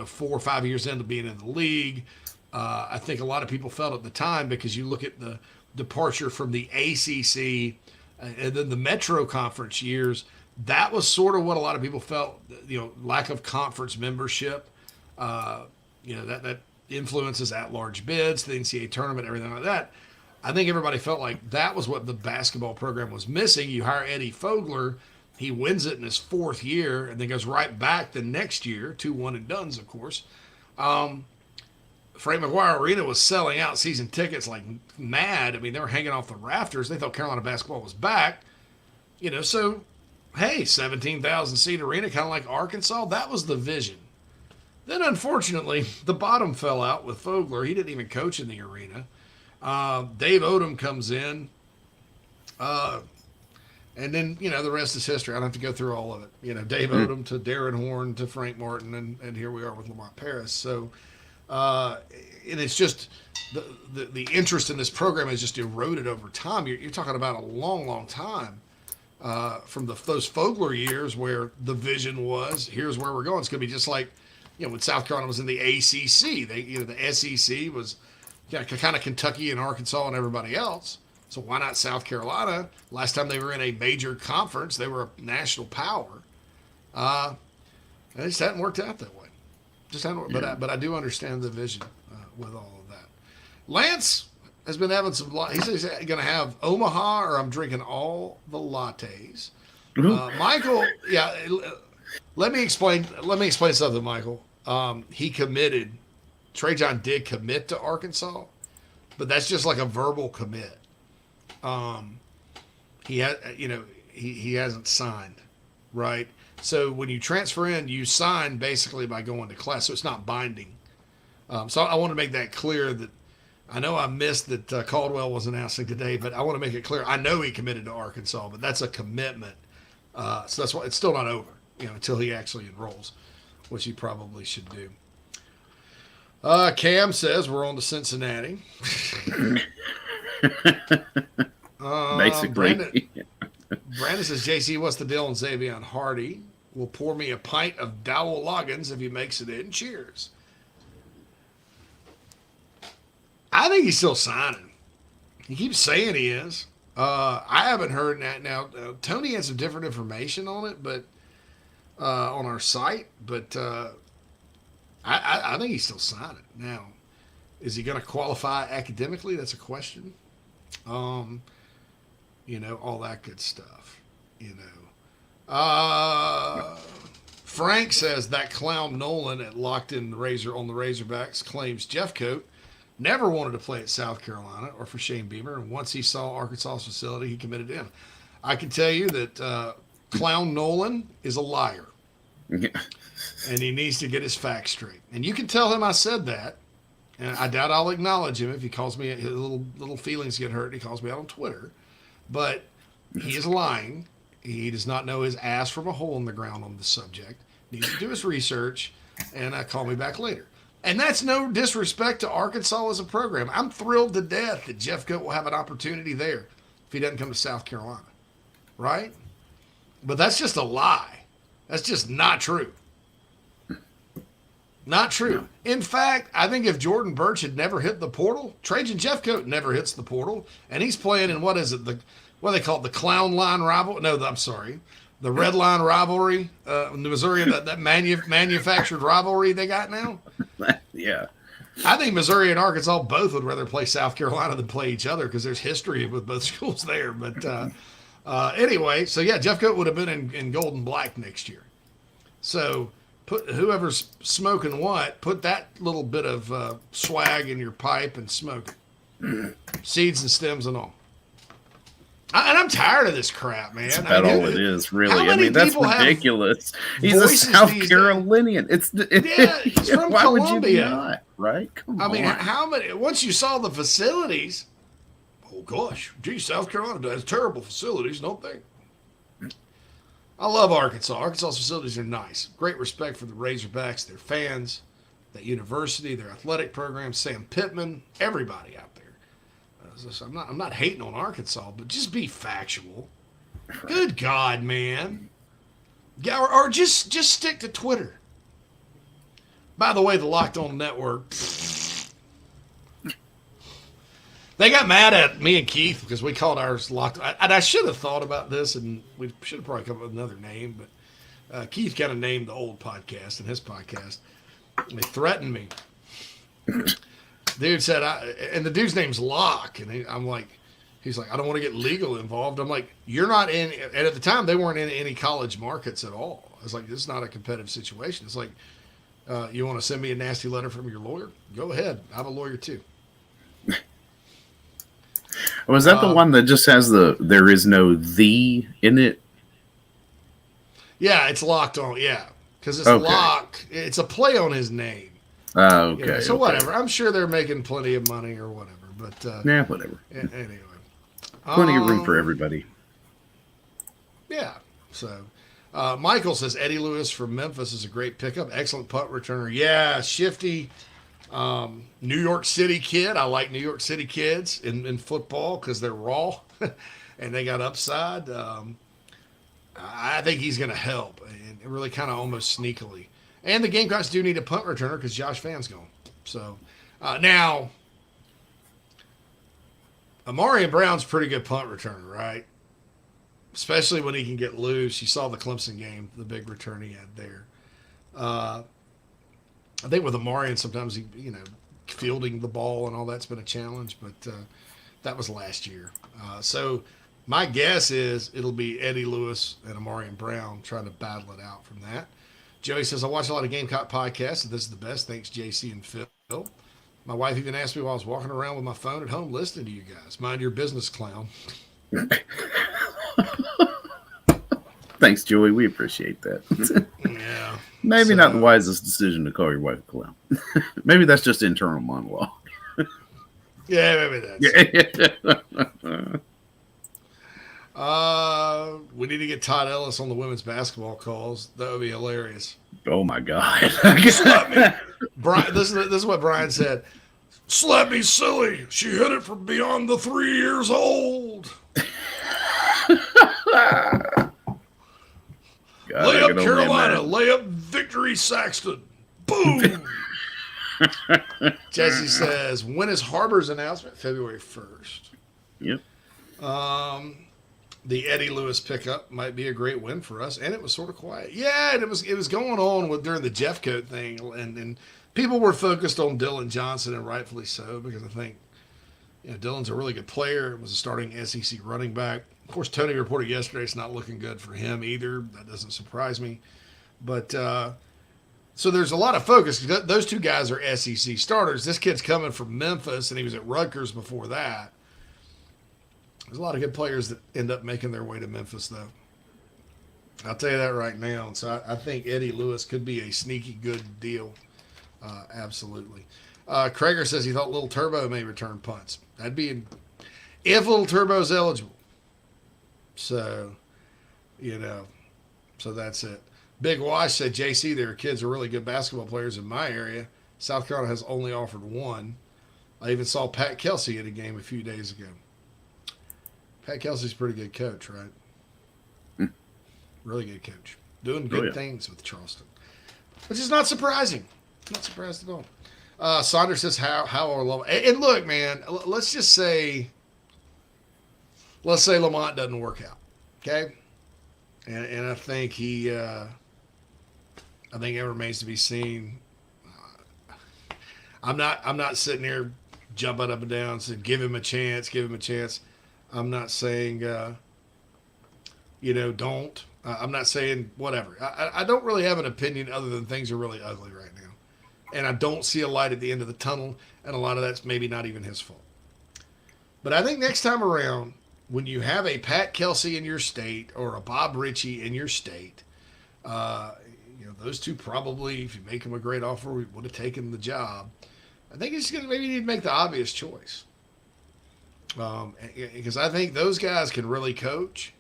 4 or 5 years into being in the league. I think a lot of people felt at the time, because you look at the departure from the ACC and then the Metro Conference years, that was sort of what a lot of people felt, lack of conference membership, that influences at-large bids, the NCAA tournament, everything like that. I think everybody felt like that was what the basketball program was missing. You hire Eddie Fogler, he wins it in his 4th year, and then goes right back the next year, 2 one-and-dones, of course. Frank McGuire Arena was selling out season tickets like mad. I mean, they were hanging off the rafters. They thought Carolina basketball was back. So, hey, 17,000 seat arena, kind of like Arkansas. That was the vision. Then, unfortunately, the bottom fell out with Fogler. He didn't even coach in the arena. Dave Odom comes in. And then, the rest is history. I don't have to go through all of it. Dave Odom to Darren Horn to Frank Martin, and here we are with Lamont Paris. So, and it's just the interest in this program has just eroded over time. You're talking about a long, long time from those Fogler years where the vision was, here's where we're going. It's going to be just like, when South Carolina was in the ACC. The SEC was kind of Kentucky and Arkansas and everybody else. So why not South Carolina? Last time they were in a major conference, they were a national power. And it just hadn't worked out that way. But I do understand the vision with all of that. Lance has been having some. He says he's going to have Omaha, or I'm drinking all the lattes. Michael, let me explain something, Michael. He committed. Trajan did commit to Arkansas, but that's just like a verbal commit. He hasn't signed, right? So when you transfer in, you sign basically by going to class. So it's not binding. So I want to make that clear that I know I missed that Caldwell was announcing today, but I want to make it clear. I know he committed to Arkansas, but that's a commitment. So that's why it's still not over, until he actually enrolls, which he probably should do. Cam says we're on to Cincinnati. Basically. Brandon says, JC, what's the deal on Xavion Hardy? Will pour me a pint of Dowell Loggins if he makes it in. Cheers. I think he's still signing. He keeps saying he is. I haven't heard that now. Tony had some different information on it, but on our site. But I think he's still signing. Now, is he going to qualify academically? That's a question. All that good stuff. Frank says that clown Nolan at Locked in the Razor on the Razorbacks claims Jeffcoat never wanted to play at South Carolina or for Shane Beamer, and once he saw Arkansas's facility, he committed to him. I can tell you that clown Nolan is a liar, and he needs to get his facts straight. And you can tell him I said that, and I doubt I'll acknowledge him if he calls me. His little feelings get hurt. And he calls me out on Twitter, but he is lying. He does not know his ass from a hole in the ground on the subject. Needs to do his research, and call me back later. And that's no disrespect to Arkansas as a program. I'm thrilled to death that Jeffcoat will have an opportunity there if he doesn't come to South Carolina, right? But that's just a lie. That's just not true. Not true. In fact, I think if Jordan Birch had never hit the portal, Trajan Jeffcoat never hits the portal, and he's playing in what is it? What do they call it? The clown line rival? No, I'm sorry. The red line rivalry in Missouri, that manufactured rivalry they got now. Yeah. I think Missouri and Arkansas both would rather play South Carolina than play each other because there's history with both schools there. But anyway, so yeah, Jeffcoat would have been in gold and black next year. So put whoever's smoking what, put that little bit of swag in your pipe and smoke it. Seeds and stems and all. And I'm tired of this crap, man. That's about all it is, really. I mean, that's ridiculous. He's a South Carolinian. He's from why Columbia. Would you be not, right? Come on. I mean, how many? Once you saw the facilities, oh gosh, gee, South Carolina has terrible facilities, don't they? I love Arkansas. Arkansas's facilities are nice. Great respect for the Razorbacks, their fans, that university, their athletic program, Sam Pittman, everybody out there. I'm not hating on Arkansas, but just be factual. Good God, man. Yeah, or just stick to Twitter. By the way, the Locked On Network, they got mad at me and Keith because we called ours Locked On. And I should have thought about this, and we should have probably come up with another name, but Keith kind of named the old podcast and his podcast. They threatened me. Dude said, and the dude's name's Locke, and he's like, I don't want to get legal involved. I'm like, you're not in, and at the time they weren't in any college markets at all. I was like, this is not a competitive situation. It's like, you want to send me a nasty letter from your lawyer? Go ahead. I have a lawyer too. Was that the one that just has there is no "the" in it? Yeah, it's locked on. Yeah, because it's Okay. Locke. It's a play on his name. Oh, okay. So okay. whatever. I'm sure they're making plenty of money or whatever. But Yeah, whatever. Anyway, Plenty of room for everybody. Yeah. So Michael says Eddie Lewis from Memphis is a great pickup. Excellent punt returner. Yeah, shifty. New York City kid. I like New York City kids in football because they're raw and they got upside. I think he's going to help and really kind of almost sneakily. And the Gamecocks do need a punt returner because Josh Van's gone. So now, Amarian Brown's a pretty good punt returner, right? Especially when he can get loose. You saw the Clemson game, the big return he had there. I think with Amarian, sometimes he, fielding the ball and all that's been a challenge, but that was last year. So my guess is it'll be Eddie Lewis and Amarian Brown trying to battle it out from that. Joey says, I watch a lot of Gamecock podcasts, and this is the best. Thanks, JC and Phil. My wife even asked me while I was walking around with my phone at home listening to you guys. Mind your business, clown. Thanks, Joey. We appreciate that. Yeah. Maybe not the wisest decision to call your wife a clown. Maybe that's just internal monologue. Yeah, maybe that's. We need to get Todd Ellis on the women's basketball calls. That would be hilarious. Oh my God! Slap me, Brian. This is what Brian said. Slap me silly. She hit it from beyond the 3 years old. God, lay up Carolina. Lay up Victory Saxton. Boom. Jesse says, when is Harbor's announcement? February 1st. Yep. The Eddie Lewis pickup might be a great win for us, and it was sort of quiet. Yeah, and it was going on during the Jeffcoat thing, and people were focused on Dylan Johnson, and rightfully so, because I think Dylan's a really good player. Was a starting SEC running back. Of course, Tony reported yesterday it's not looking good for him either. That doesn't surprise me. But so there's a lot of focus. Those two guys are SEC starters. This kid's coming from Memphis, and he was at Rutgers before that. There's a lot of good players that end up making their way to Memphis, though. I'll tell you that right now. So I think Eddie Lewis could be a sneaky good deal. Absolutely. Krager says he thought Little Turbo may return punts. That'd be if Little Turbo's eligible. So, so that's it. Big Wash said, JC, there are kids who are really good basketball players in my area. South Carolina has only offered one. I even saw Pat Kelsey at a game a few days ago. Pat Kelsey's a pretty good coach, right? Really good coach. Doing good things with Charleston. Which is not surprising. Not surprised at all. Saunders says, how are Lamont? And look, man, let's say Lamont doesn't work out. Okay? And I think I think it remains to be seen. I'm not sitting here jumping up and down and saying, give him a chance. I'm not saying, don't. I'm not saying whatever. I don't really have an opinion other than things are really ugly right now. And I don't see a light at the end of the tunnel, and a lot of that's maybe not even his fault. But I think next time around, when you have a Pat Kelsey in your state or a Bob Ritchie in your state, those two probably, if you make them a great offer, would have taken the job. I think it's going to maybe need to make the obvious choice. Because I think those guys can really coach.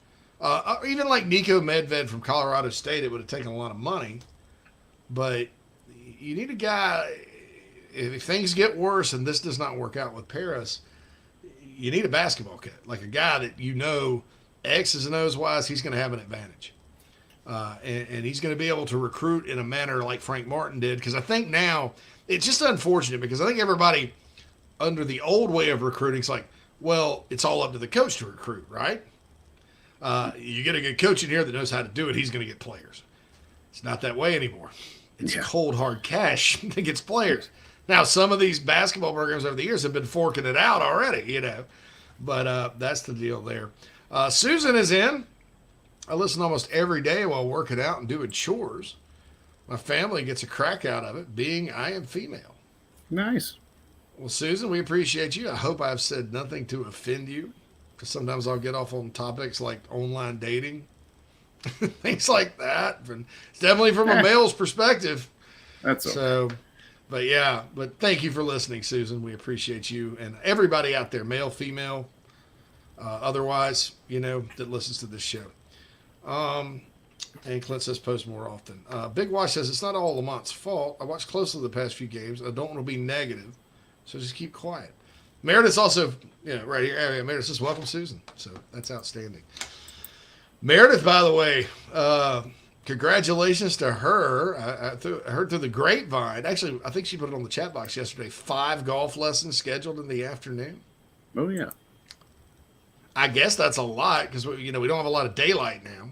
Even like Nico Medved from Colorado State, it would have taken a lot of money. But you need a guy, if things get worse and this does not work out with Paris, you need a basketball kid. Like a guy that X's and O's wise, he's going to have an advantage. And he's going to be able to recruit in a manner like Frank Martin did. Because I think now, it's just unfortunate because I think everybody under the old way of recruiting is like, well, it's all up to the coach to recruit, right? You get a good coach in here that knows how to do it, he's going to get players. It's not that way anymore. It's cold, hard cash that gets players. Now, some of these basketball programs over the years have been forking it out already, but that's the deal there. Susan is in. I listen almost every day while working out and doing chores. My family gets a crack out of it, being I am female. Nice. Well, Susan, we appreciate you. I hope I've said nothing to offend you, because sometimes I'll get off on topics like online dating, things like that. And it's definitely from a male's perspective. That's okay. So, but thank you for listening, Susan. We appreciate you and everybody out there, male, female, otherwise, that listens to this show. And Clint says post more often. Big Wash says it's not all Lamont's fault. I watched closely the past few games. I don't want to be negative, so just keep quiet. Meredith's also, right here. Meredith says welcome, Susan. So that's outstanding. Meredith, by the way, congratulations to her. I heard through the grapevine. Actually, I think she put it on the chat box yesterday. 5 golf lessons scheduled in the afternoon. Oh yeah. I guess that's a lot because we don't have a lot of daylight now.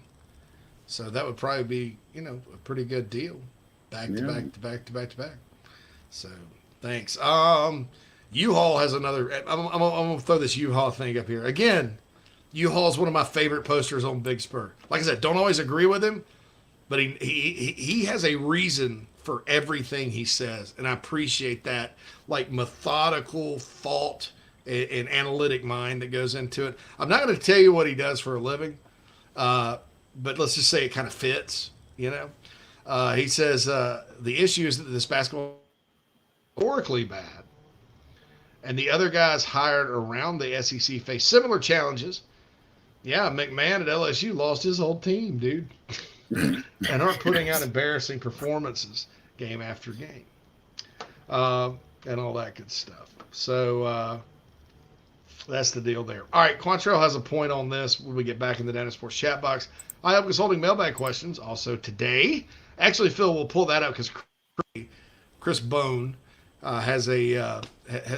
So that would probably be, a pretty good deal. Back to back. So thanks. U-Haul has another. I'm going to throw this U-Haul thing up here. Again, U-Haul is one of my favorite posters on Big Spur. Like I said, don't always agree with him, but he has a reason for everything he says. And I appreciate that, like methodical thought and analytic mind that goes into it. I'm not going to tell you what he does for a living, but let's just say it kind of fits, He says the issue is that this basketball is historically bad, and the other guys hired around the SEC face similar challenges. Yeah, McMahon at LSU lost his whole team, dude, and aren't putting out embarrassing performances game after game, and all that good stuff. So that's the deal there. All right, Quantrell has a point on this when we get back in the Dynasty Sports chat box. I was holding mailbag questions also today. Actually, Phil will pull that out because Chris Bone has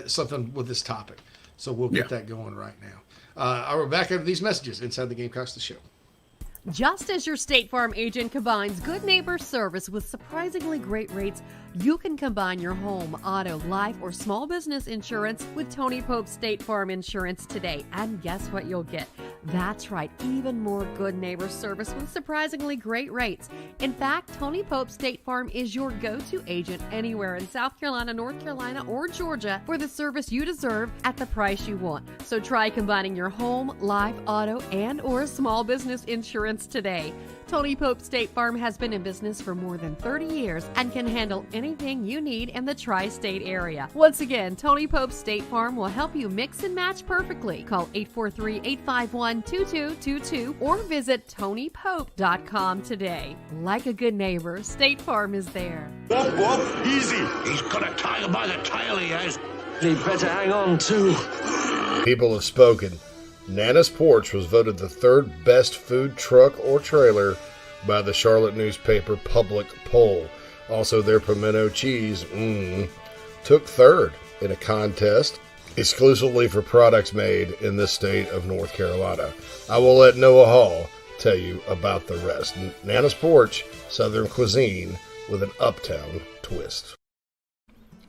something with this topic. So we'll get that going right now. We're back after these messages inside the Gamecocks, the show. Just as your State Farm agent combines good neighbor service with surprisingly great rates, you can combine your home, auto, life, or small business insurance with Tony Pope State Farm Insurance today. And guess what you'll get? That's right, even more good neighbor service with surprisingly great rates. In fact, Tony Pope State Farm is your go-to agent anywhere in South Carolina, North Carolina, or Georgia for the service you deserve at the price you want. So try combining your home, life, auto, and or small business insurance today. Tony Pope State Farm has been in business for more than 30 years and can handle anything you need in the tri-state area. Once again, Tony Pope State Farm will help you mix and match perfectly. Call 843-851-2222 or visit TonyPope.com today. Like a good neighbor, State Farm is there. Whoop, whoop, easy. He's got a tiger by the tail, he has. He'd better hang on too. People have spoken. Nana's Porch was voted the 3rd best food truck or trailer by the Charlotte newspaper Public Poll. Also, their pimento cheese took 3rd in a contest exclusively for products made in the state of North Carolina. I will let Noah Hall tell you about the rest. Nana's Porch, Southern cuisine with an uptown twist.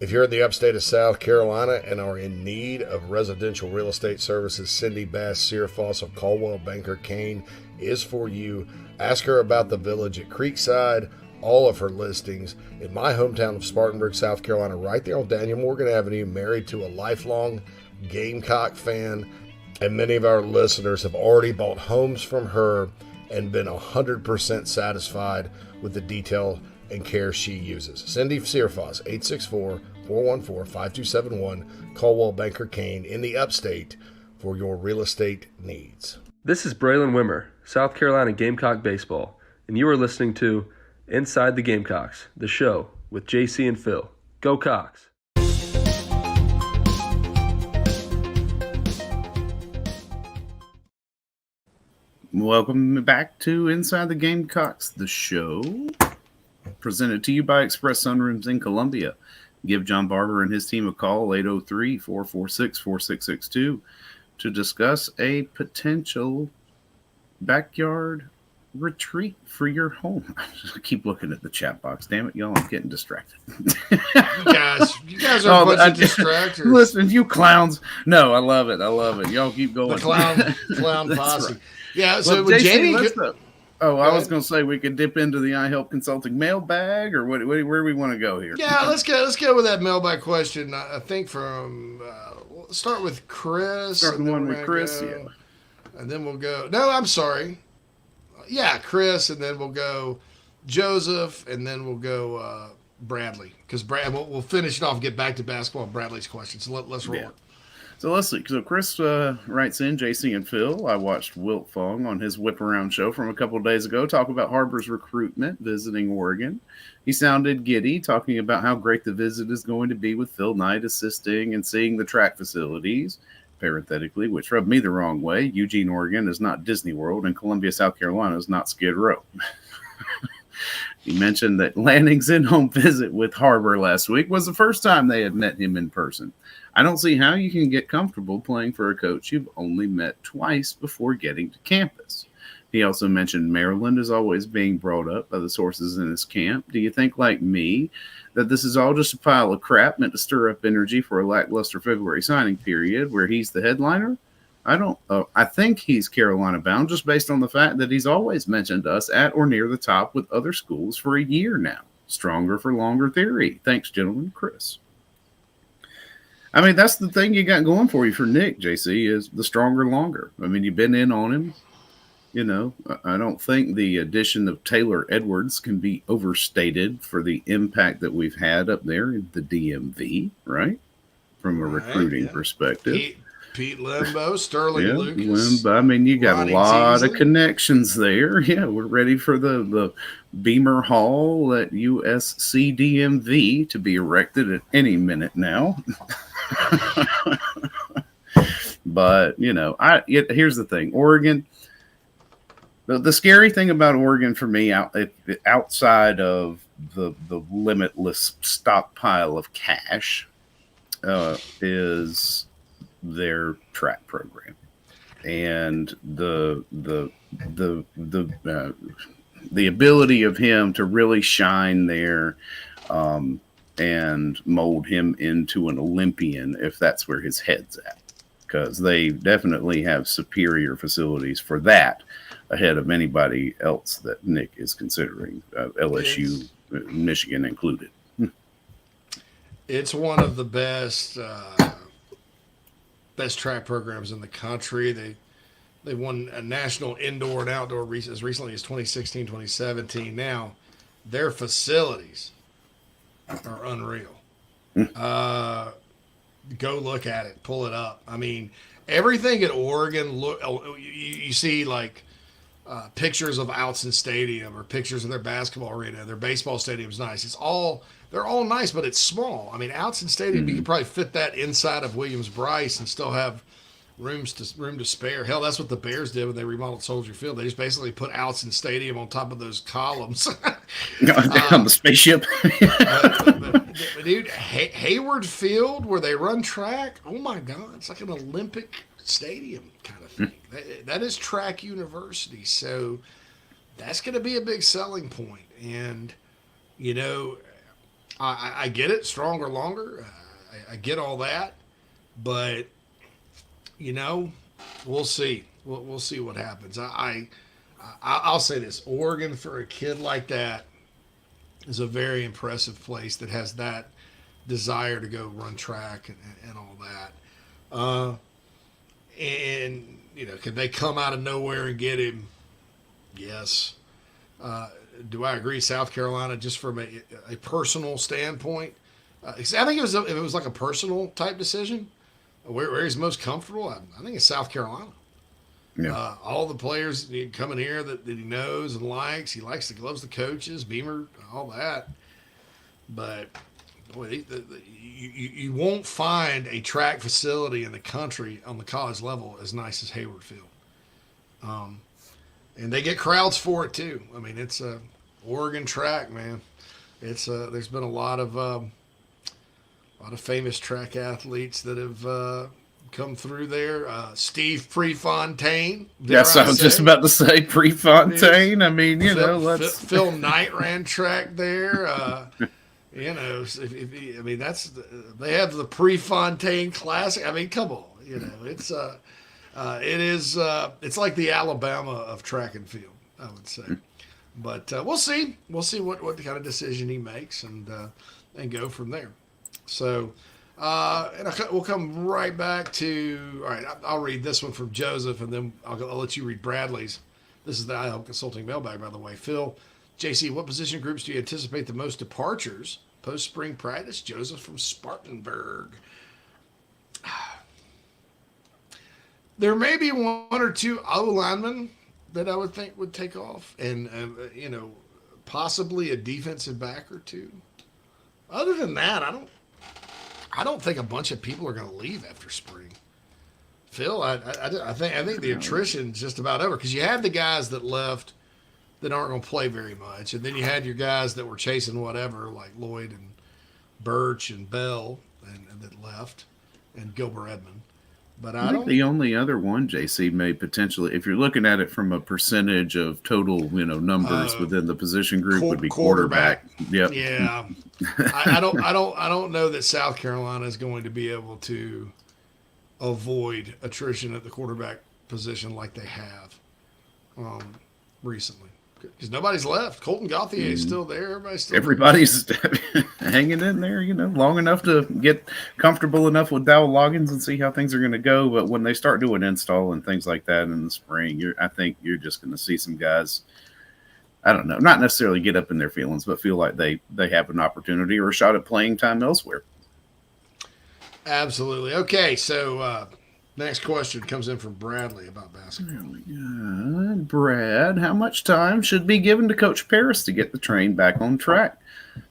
If you're in the upstate of South Carolina and are in need of residential real estate services, Cindy Bass Searfoss of Caldwell Banker Kane is for you. Ask her about the village at Creekside, all of her listings in my hometown of Spartanburg, South Carolina, right there on Daniel Morgan Avenue, married to a lifelong Gamecock fan. And many of our listeners have already bought homes from her and been 100% satisfied with the detail and care she uses. Cindy Searfoss, 864-414-5271, Caldwell Banker Kane in the upstate for your real estate needs. This is Braylon Wimmer, South Carolina Gamecock Baseball, and you are listening to Inside the Gamecocks, the show with JC and Phil. Go Cox! Welcome back to Inside the Gamecocks, the show. Presented to you by Express Sunrooms in Columbia. Give John Barber and his team a call, 803-446-4662, to discuss a potential backyard retreat for your home. I keep looking at the chat box. Damn it, y'all! I'm getting distracted. You guys are a bunch of distractors. Listen, you clowns. No, I love it. I love it. Y'all keep going. The clown posse. Right. Yeah. So well, Jamie. I was going to say we could dip into the iHelp Consulting mailbag, or where do we want to go here? Yeah, let's go with that mailbag question. I think from let's start with Chris. Start the one with Chris, yeah. And then we'll go. No, I'm sorry. Yeah, Chris, and then we'll go Joseph, and then we'll go Bradley, because we'll finish it off and get back to basketball and Bradley's question. So let's roll it. So let's see. So Chris writes in, JC and Phil, I watched Wilt Fong on his Whip Around show from a couple of days ago talk about Harbor's recruitment, visiting Oregon. He sounded giddy, talking about how great the visit is going to be with Phil Knight assisting and seeing the track facilities. Parenthetically, which rubbed me the wrong way. Eugene, Oregon is not Disney World, and Columbia, South Carolina is not Skid Row. He mentioned that Lanning's in-home visit with Harbor last week was the first time they had met him in person. I don't see how you can get comfortable playing for a coach you've only met twice before getting to campus. He also mentioned Maryland is always being brought up by the sources in his camp. Do you think, like me, that this is all just a pile of crap meant to stir up energy for a lackluster February signing period where he's the headliner? I think he's Carolina bound just based on the fact that he's always mentioned us at or near the top with other schools for a year now. Stronger for longer theory. Thanks, gentlemen. Chris. I mean, that's the thing you got going for you for Nick, JC, is the stronger longer. I mean, you've been in on him. You know, I don't think the addition of Taylor Edwards can be overstated for the impact that we've had up there in the DMV, right? From a recruiting perspective. Pete Limbo, Sterling Lucas. Limbo. I mean, you got Ronnie a lot of connections there. Yeah, we're ready for the Beamer Hall at USC DMV to be erected at any minute now. But, you know, here's the thing. Oregon, the scary thing about Oregon for me, outside of the limitless stockpile of cash, is their track program and the ability of him to really shine there and mold him into an Olympian if that's where his head's at, because they definitely have superior facilities for that ahead of anybody else that Nick is considering, LSU, Michigan included. It's one of the best track programs in the country. They won a national indoor and outdoor as recently as 2016, 2017. Now, their facilities are unreal. Go look at it. Pull it up. I mean, everything at Oregon, you see like pictures of Outson Stadium or pictures of their basketball arena. Their baseball stadium's nice. They're all nice, but it's small. I mean, Outson Stadium, you could probably fit that inside of Williams-Brice and still have room to spare. Hell, that's what the Bears did when they remodeled Soldier Field. They just basically put Outson Stadium on top of those columns. On the spaceship. but dude, Hayward Field, where they run track, oh my God, it's like an Olympic stadium kind of thing. That is track university. So that's going to be a big selling point. And, you know, I get it, stronger, longer. I get all that, but you know, we'll see. We'll see what happens. I'll say this: Oregon, for a kid like that, is a very impressive place that has that desire to go run track and all that. And you know, could they come out of nowhere and get him? Yes. Do I agree? South Carolina, just from a personal standpoint, I think if it was like a personal type decision, where he's most comfortable, I think it's South Carolina. Yeah. All the players coming here that he knows and likes. He loves the coaches, Beamer, all that. But boy, you won't find a track facility in the country on the college level as nice as Hayward Field. And they get crowds for it too. I mean, it's a Oregon track, man. It's there's been a lot of famous track athletes that have come through there. Steve Prefontaine. Yes, I was just about to say Prefontaine. I mean, let's Phil Knight ran track there. They have the Prefontaine Classic. I mean, come on, it's like the Alabama of track and field, I would say. But we'll see what kind of decision he makes and go from there. So. We'll come right back to. All right, I'll read this one from Joseph, and then I'll let you read Bradley's. This is the IHelp Consulting mailbag, by the way. Phil, JC, what position groups do you anticipate the most departures post spring practice? Joseph from Spartanburg. There may be one or two O linemen that I would think would take off, and possibly a defensive back or two. Other than that, I don't think a bunch of people are going to leave after spring. Phil, I think the attrition's just about over because you had the guys that left that aren't going to play very much, and then you had your guys that were chasing whatever, like Lloyd and Birch and Bell, and that left, and Gilbert Edmond. But I think the only other one, JC, may potentially, if you're looking at it from a percentage of total, numbers within the position group, would be quarterback. Yep. Yeah. I don't know that South Carolina is going to be able to avoid attrition at the quarterback position like they have recently. Because nobody's left. Colton Gauthier is still there. Everybody's hanging in there, long enough to get comfortable enough with Dowell Loggins and see how things are going to go. But when they start doing install and things like that in the spring, I think you're just going to see some guys, I don't know, not necessarily get up in their feelings, but feel like they have an opportunity or a shot at playing time elsewhere. Absolutely. Okay, so next question comes in from Bradley about basketball. Brad, how much time should be given to Coach Paris to get the train back on track?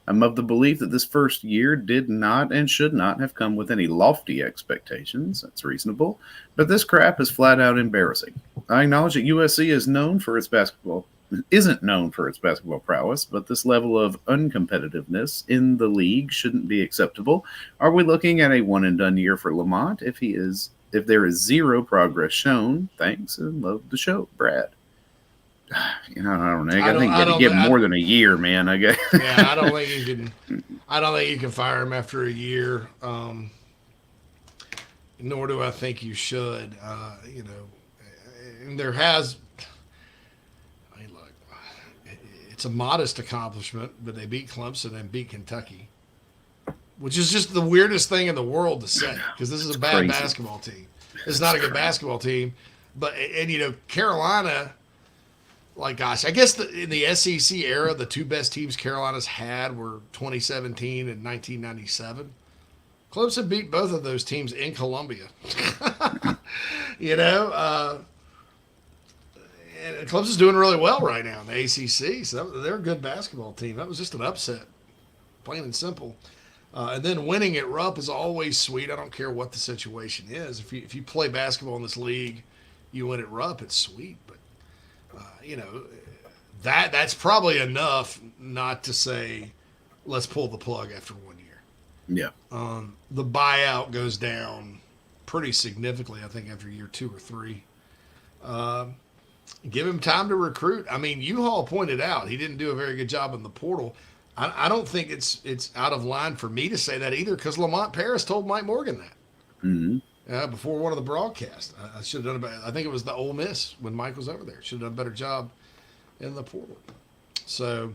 I'm of the belief that this first year did not and should not have come with any lofty expectations. That's reasonable. But this crap is flat out embarrassing. I acknowledge that USC isn't known for its basketball prowess, but this level of uncompetitiveness in the league shouldn't be acceptable. Are we looking at a one-and-done year for Lamont if there is zero progress shown? Thanks and love the show, Brad. I don't know. I think you got to give him more than a year, man. I guess. Yeah, I don't think you can fire him after a year. Nor do I think you should. And there has. Look, it's a modest accomplishment, but they beat Clemson and beat Kentucky, which is just the weirdest thing in the world to say because this is a bad basketball team. It's not a good basketball team, but Carolina. Like, gosh, I guess in the SEC era, the two best teams Carolina's had were 2017 and 1997. Clemson beat both of those teams in Columbia. And Clemson's doing really well right now in the ACC, so they're a good basketball team. That was just an upset, plain and simple. And then winning at Rupp is always sweet. I don't care what the situation is. If you play basketball in this league, you win at Rupp, it's sweet. But that's probably enough not to say, let's pull the plug after 1 year. Yeah. The buyout goes down pretty significantly, I think, after year 2 or 3. Give him time to recruit. I mean, U-Haul pointed out he didn't do a very good job in the portal. I don't think it's out of line for me to say that either because Lamont Paris told Mike Morgan that. Mm-hmm. Before one of the broadcasts. I should have done I think it was the Ole Miss when Mike was over there. Should have done a better job in the portal. So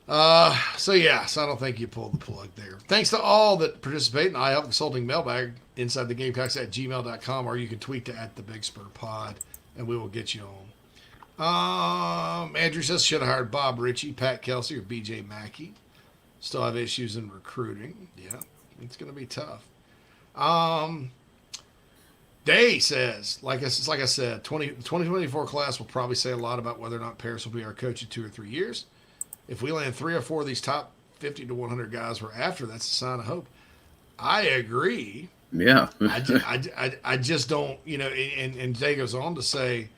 I don't think you pulled the plug there. Thanks to all that participate in IHelp Consulting Mailbag inside the Gamecocks at gmail.com, or you can tweet to @TheBigSpurPod, and we will get you on. Andrew says, should have hired Bob Ritchie, Pat Kelsey, or BJ Mackey. Still have issues in recruiting. Yeah, it's going to be tough. Day says, like I said, 2024 class will probably say a lot about whether or not Paris will be our coach in 2 or 3 years. If we land 3 or 4 of these top 50 to 100 guys we're after, that's a sign of hope. I agree. Yeah. I just don't, and Day goes on to say,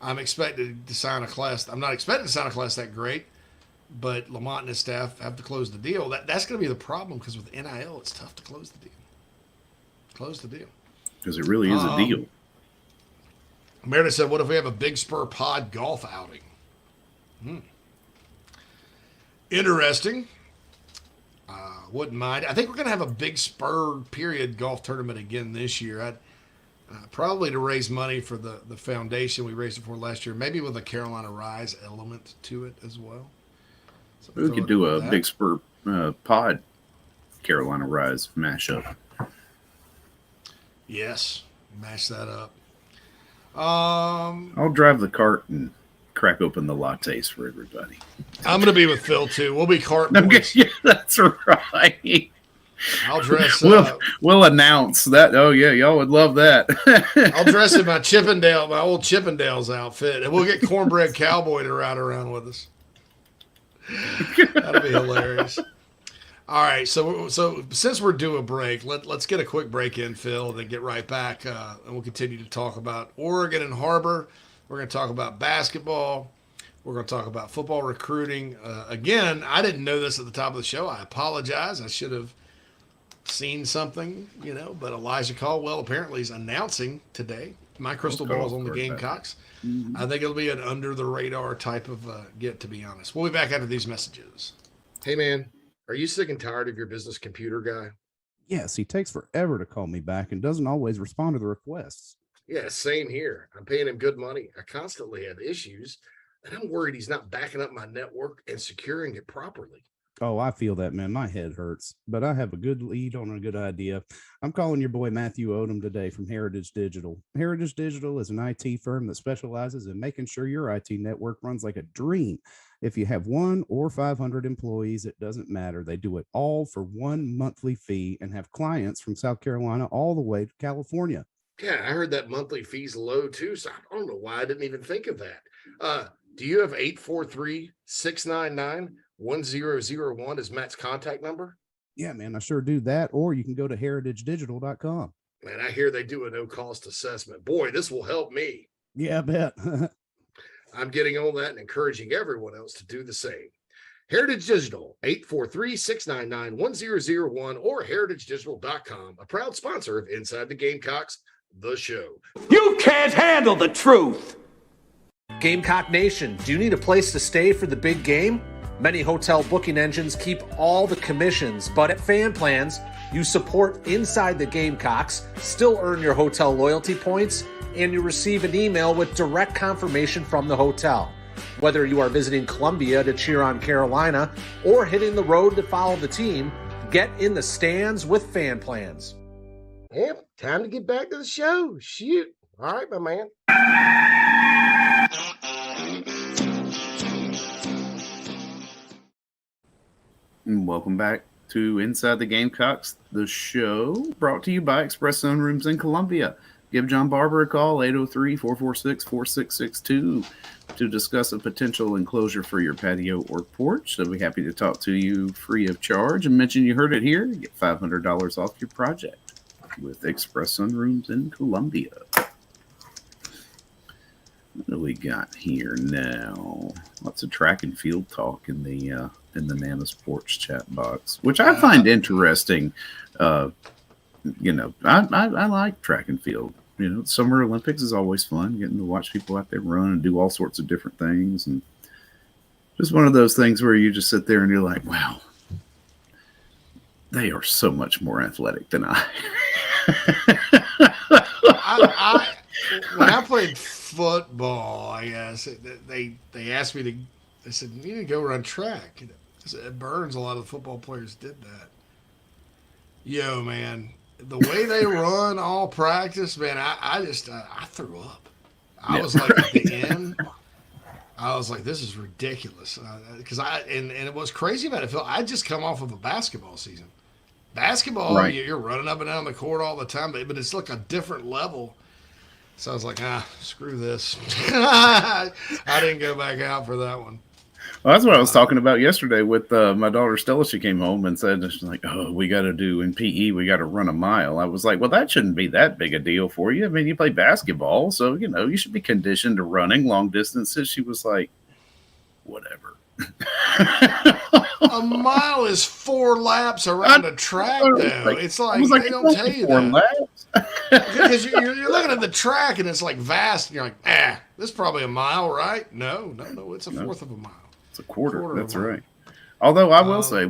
I'm expected to sign a class. I'm not expecting to sign a class that great, but Lamont and his staff have to close the deal. That's going to be the problem because with NIL, it's tough to close the deal. because it really is a deal. Meredith said, what if we have a Big Spur Pod golf outing? Interesting. Wouldn't mind. I think we're going to have a Big Spur period golf tournament again this year. Probably to raise money for the foundation we raised it for last year, maybe with a Carolina Rise element to it as well. So we could do a Big Spur Pod Carolina Rise mashup. Yes, mash that up. I'll drive the cart and crack open the lattes for everybody. I'm going to be with Phil too. We'll be cart boys. Yeah, that's right. I'll dress up. We'll announce that. Oh yeah, y'all would love that. I'll dress in my old Chippendales outfit, and we'll get Cornbread Cowboy to ride around with us. That'll be hilarious. All right, so since we're due a break, let's get a quick break in, Phil, and then get right back, and we'll continue to talk about Oregon and Harbor. We're going to talk about basketball. We're going to talk about football recruiting. Again, I didn't know this at the top of the show. I apologize. I should have seen something, but Elijah Caldwell apparently is announcing today. My crystal ball's on the Gamecocks. Mm-hmm. I think it'll be an under-the-radar type of get, to be honest. We'll be back after these messages. Hey, man, are you sick and tired of your business computer guy? Yes, he takes forever to call me back and doesn't always respond to the requests. Yeah, same here. I'm paying him good money. I constantly have issues, and I'm worried he's not backing up my network and securing it properly. Oh, I feel that, man. My head hurts, but I have a good lead on a good idea. I'm calling your boy Matthew Odom today from Heritage Digital. Heritage Digital is an IT firm that specializes in making sure your IT network runs like a dream. If you have 1 or 500 employees, it doesn't matter. They do it all for one monthly fee and have clients from South Carolina all the way to California. Yeah, I heard that monthly fee's low too, so I don't know why I didn't even think of that. Do you have 843-699-1001 as Matt's contact number? Yeah, man, I sure do that. Or you can go to heritagedigital.com. Man, I hear they do a no-cost assessment. Boy, this will help me. Yeah, I bet. I'm getting on that and encouraging everyone else to do the same. Heritage Digital, 843-699-1001 or heritagedigital.com, a proud sponsor of Inside the Gamecocks, the show. You can't handle the truth. Gamecock Nation, do you need a place to stay for the big game? Many hotel booking engines keep all the commissions, but at Fan Plans, you support Inside the Gamecocks, still earn your hotel loyalty points, and you receive an email with direct confirmation from the hotel. Whether you are visiting Columbia to cheer on Carolina or hitting the road to follow the team, get in the stands with Fan Plans. Yep, time to get back to the show. Shoot. All right, my man. And welcome back to Inside the Gamecocks, the show brought to you by Express Sunrooms in Columbia. Give John Barber a call, 803-446-4662, to discuss a potential enclosure for your patio or porch. They'll be happy to talk to you free of charge and mention you heard it here. Get $500 off your project with Express Sunrooms in Columbia. What do we got here now? Lots of track and field talk in the Nana's Porch chat box, which I find interesting. I like track and field. Summer Olympics is always fun, getting to watch people out there run and do all sorts of different things. And just one of those things where you just sit there and you're like, wow, they are so much more athletic than I. When I played football, I guess they asked me to. They said you need to go run track. It burns. A lot of football players did that. Yo, man, the way they run all practice, man, I threw up. I was like at the end. I was like, this is ridiculous. Because it was crazy about it, Phil. I just come off of a basketball season. Basketball, right. You're running up and down the court all the time, but it's like a different level. So I was like, screw this. I didn't go back out for that one. Well, that's what I was talking about yesterday with my daughter Stella. She came home and said, she's like, oh, we got to do in PE, we got to run a mile. I was like, well, that shouldn't be that big a deal for you. I mean, you play basketball, so, you should be conditioned to running long distances. She was like, whatever. A mile is 4 laps around a track, though. It's like they don't tell you that. Because you're looking at the track and it's like vast, and you're like, this is probably a mile, right? No, it's a fourth of a mile. It's a quarter. That's right. Although I will say,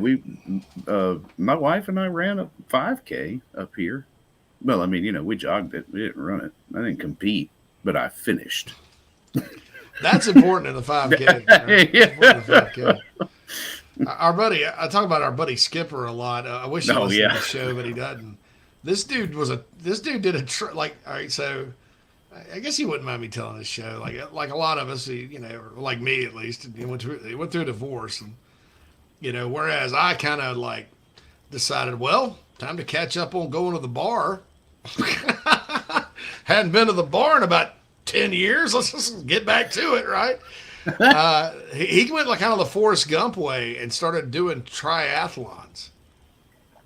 my wife and I ran a 5K up here. Well, I mean, we jogged it. We didn't run it. I didn't compete, but I finished. That's important in the 5K. Right? Yeah. Important in the 5K. Our buddy, I talk about our buddy Skipper a lot. I wish he was in the show, but he doesn't. This dude did a all right. So I guess he wouldn't mind me telling this show. Like a lot of us, or like me at least, he went through a divorce, and whereas I kind of like decided, well, time to catch up on going to the bar. Hadn't been to the bar in about 10 years. Let's just get back to it, right? He went like kind of the Forrest Gump way and started doing triathlons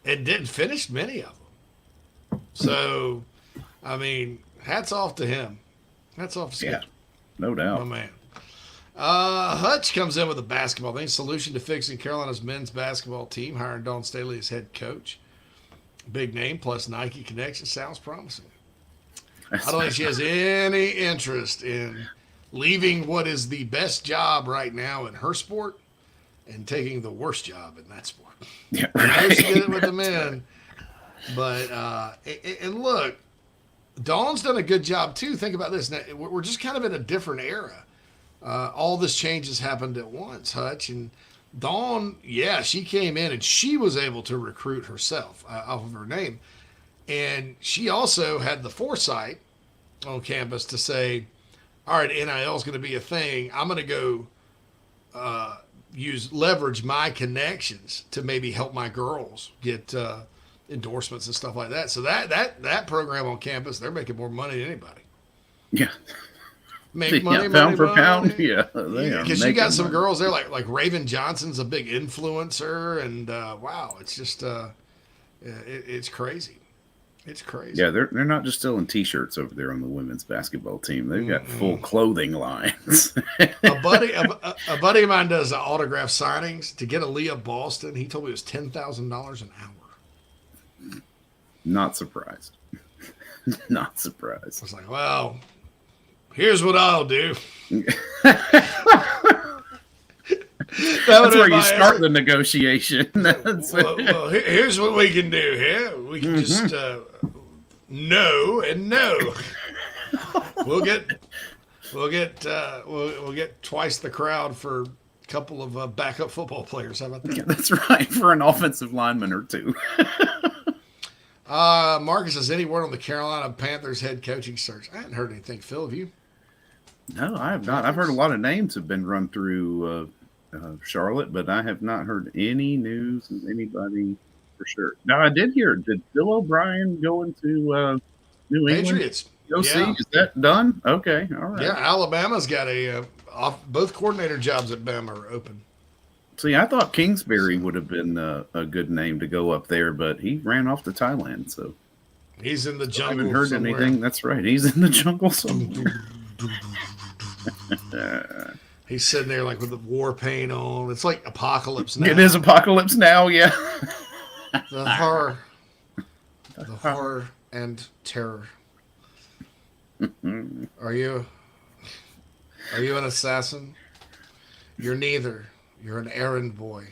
and didn't finish many of them. So, I mean, hats off to him. Hats off to Skip. Yeah, no doubt. Oh, man. Hutch comes in with a basketball thing. Solution to fixing Carolina's men's basketball team, hiring Dawn Staley as head coach. Big name plus Nike connection. Sounds promising. I don't think she has any interest in leaving what is the best job right now in her sport and taking the worst job in that sport. Yeah, right. She did it with the men. But, and look, Dawn's done a good job too. Think about this. Now, we're just kind of in a different era. All this change has happened at once, Hutch. And Dawn, she came in and she was able to recruit herself off of her name. And she also had the foresight on campus to say, all right, NIL is going to be a thing. I'm going to go leverage my connections to maybe help my girls get endorsements and stuff like that. So that program on campus, they're making more money than anybody. Yeah. Make money, pound for money. Pound. Yeah, they are. Because you got some girls there, like Raven Johnson's a big influencer, and wow, it's just it's crazy. It's crazy. Yeah, they're not just selling T-shirts over there on the women's basketball team. They've got full clothing lines. a buddy of mine does autograph signings. To get a Leah Boston, he told me it was $10,000 an hour. Not surprised. Not surprised. I was like, well, here's what I'll do. That's where you start the negotiation. Well, here's what we can do here. We can just no and no. We'll get twice the crowd for a couple of backup football players. How about that? Yeah, that's right, for an offensive lineman or two. Marcus, has any word on the Carolina Panthers head coaching search? I hadn't heard anything. Phil, have you? No, I have not. I've heard a lot of names have been run through Charlotte, but I have not heard any news of anybody for sure. Now, I did hear, did Bill O'Brien go into New England? Patriots. OC, is that done? Okay, all right. Yeah, Alabama's got both coordinator jobs at Bama are open. See, I thought Kingsbury would have been a good name to go up there, but he ran off to Thailand, so he's in the jungle. I haven't heard somewhere. anything. That's right. He's in the jungle somewhere. He's sitting there like with the war paint on. It's like Apocalypse Now. It is Apocalypse Now, yeah. The horror and terror. Are you an assassin? You're neither. You're an errand boy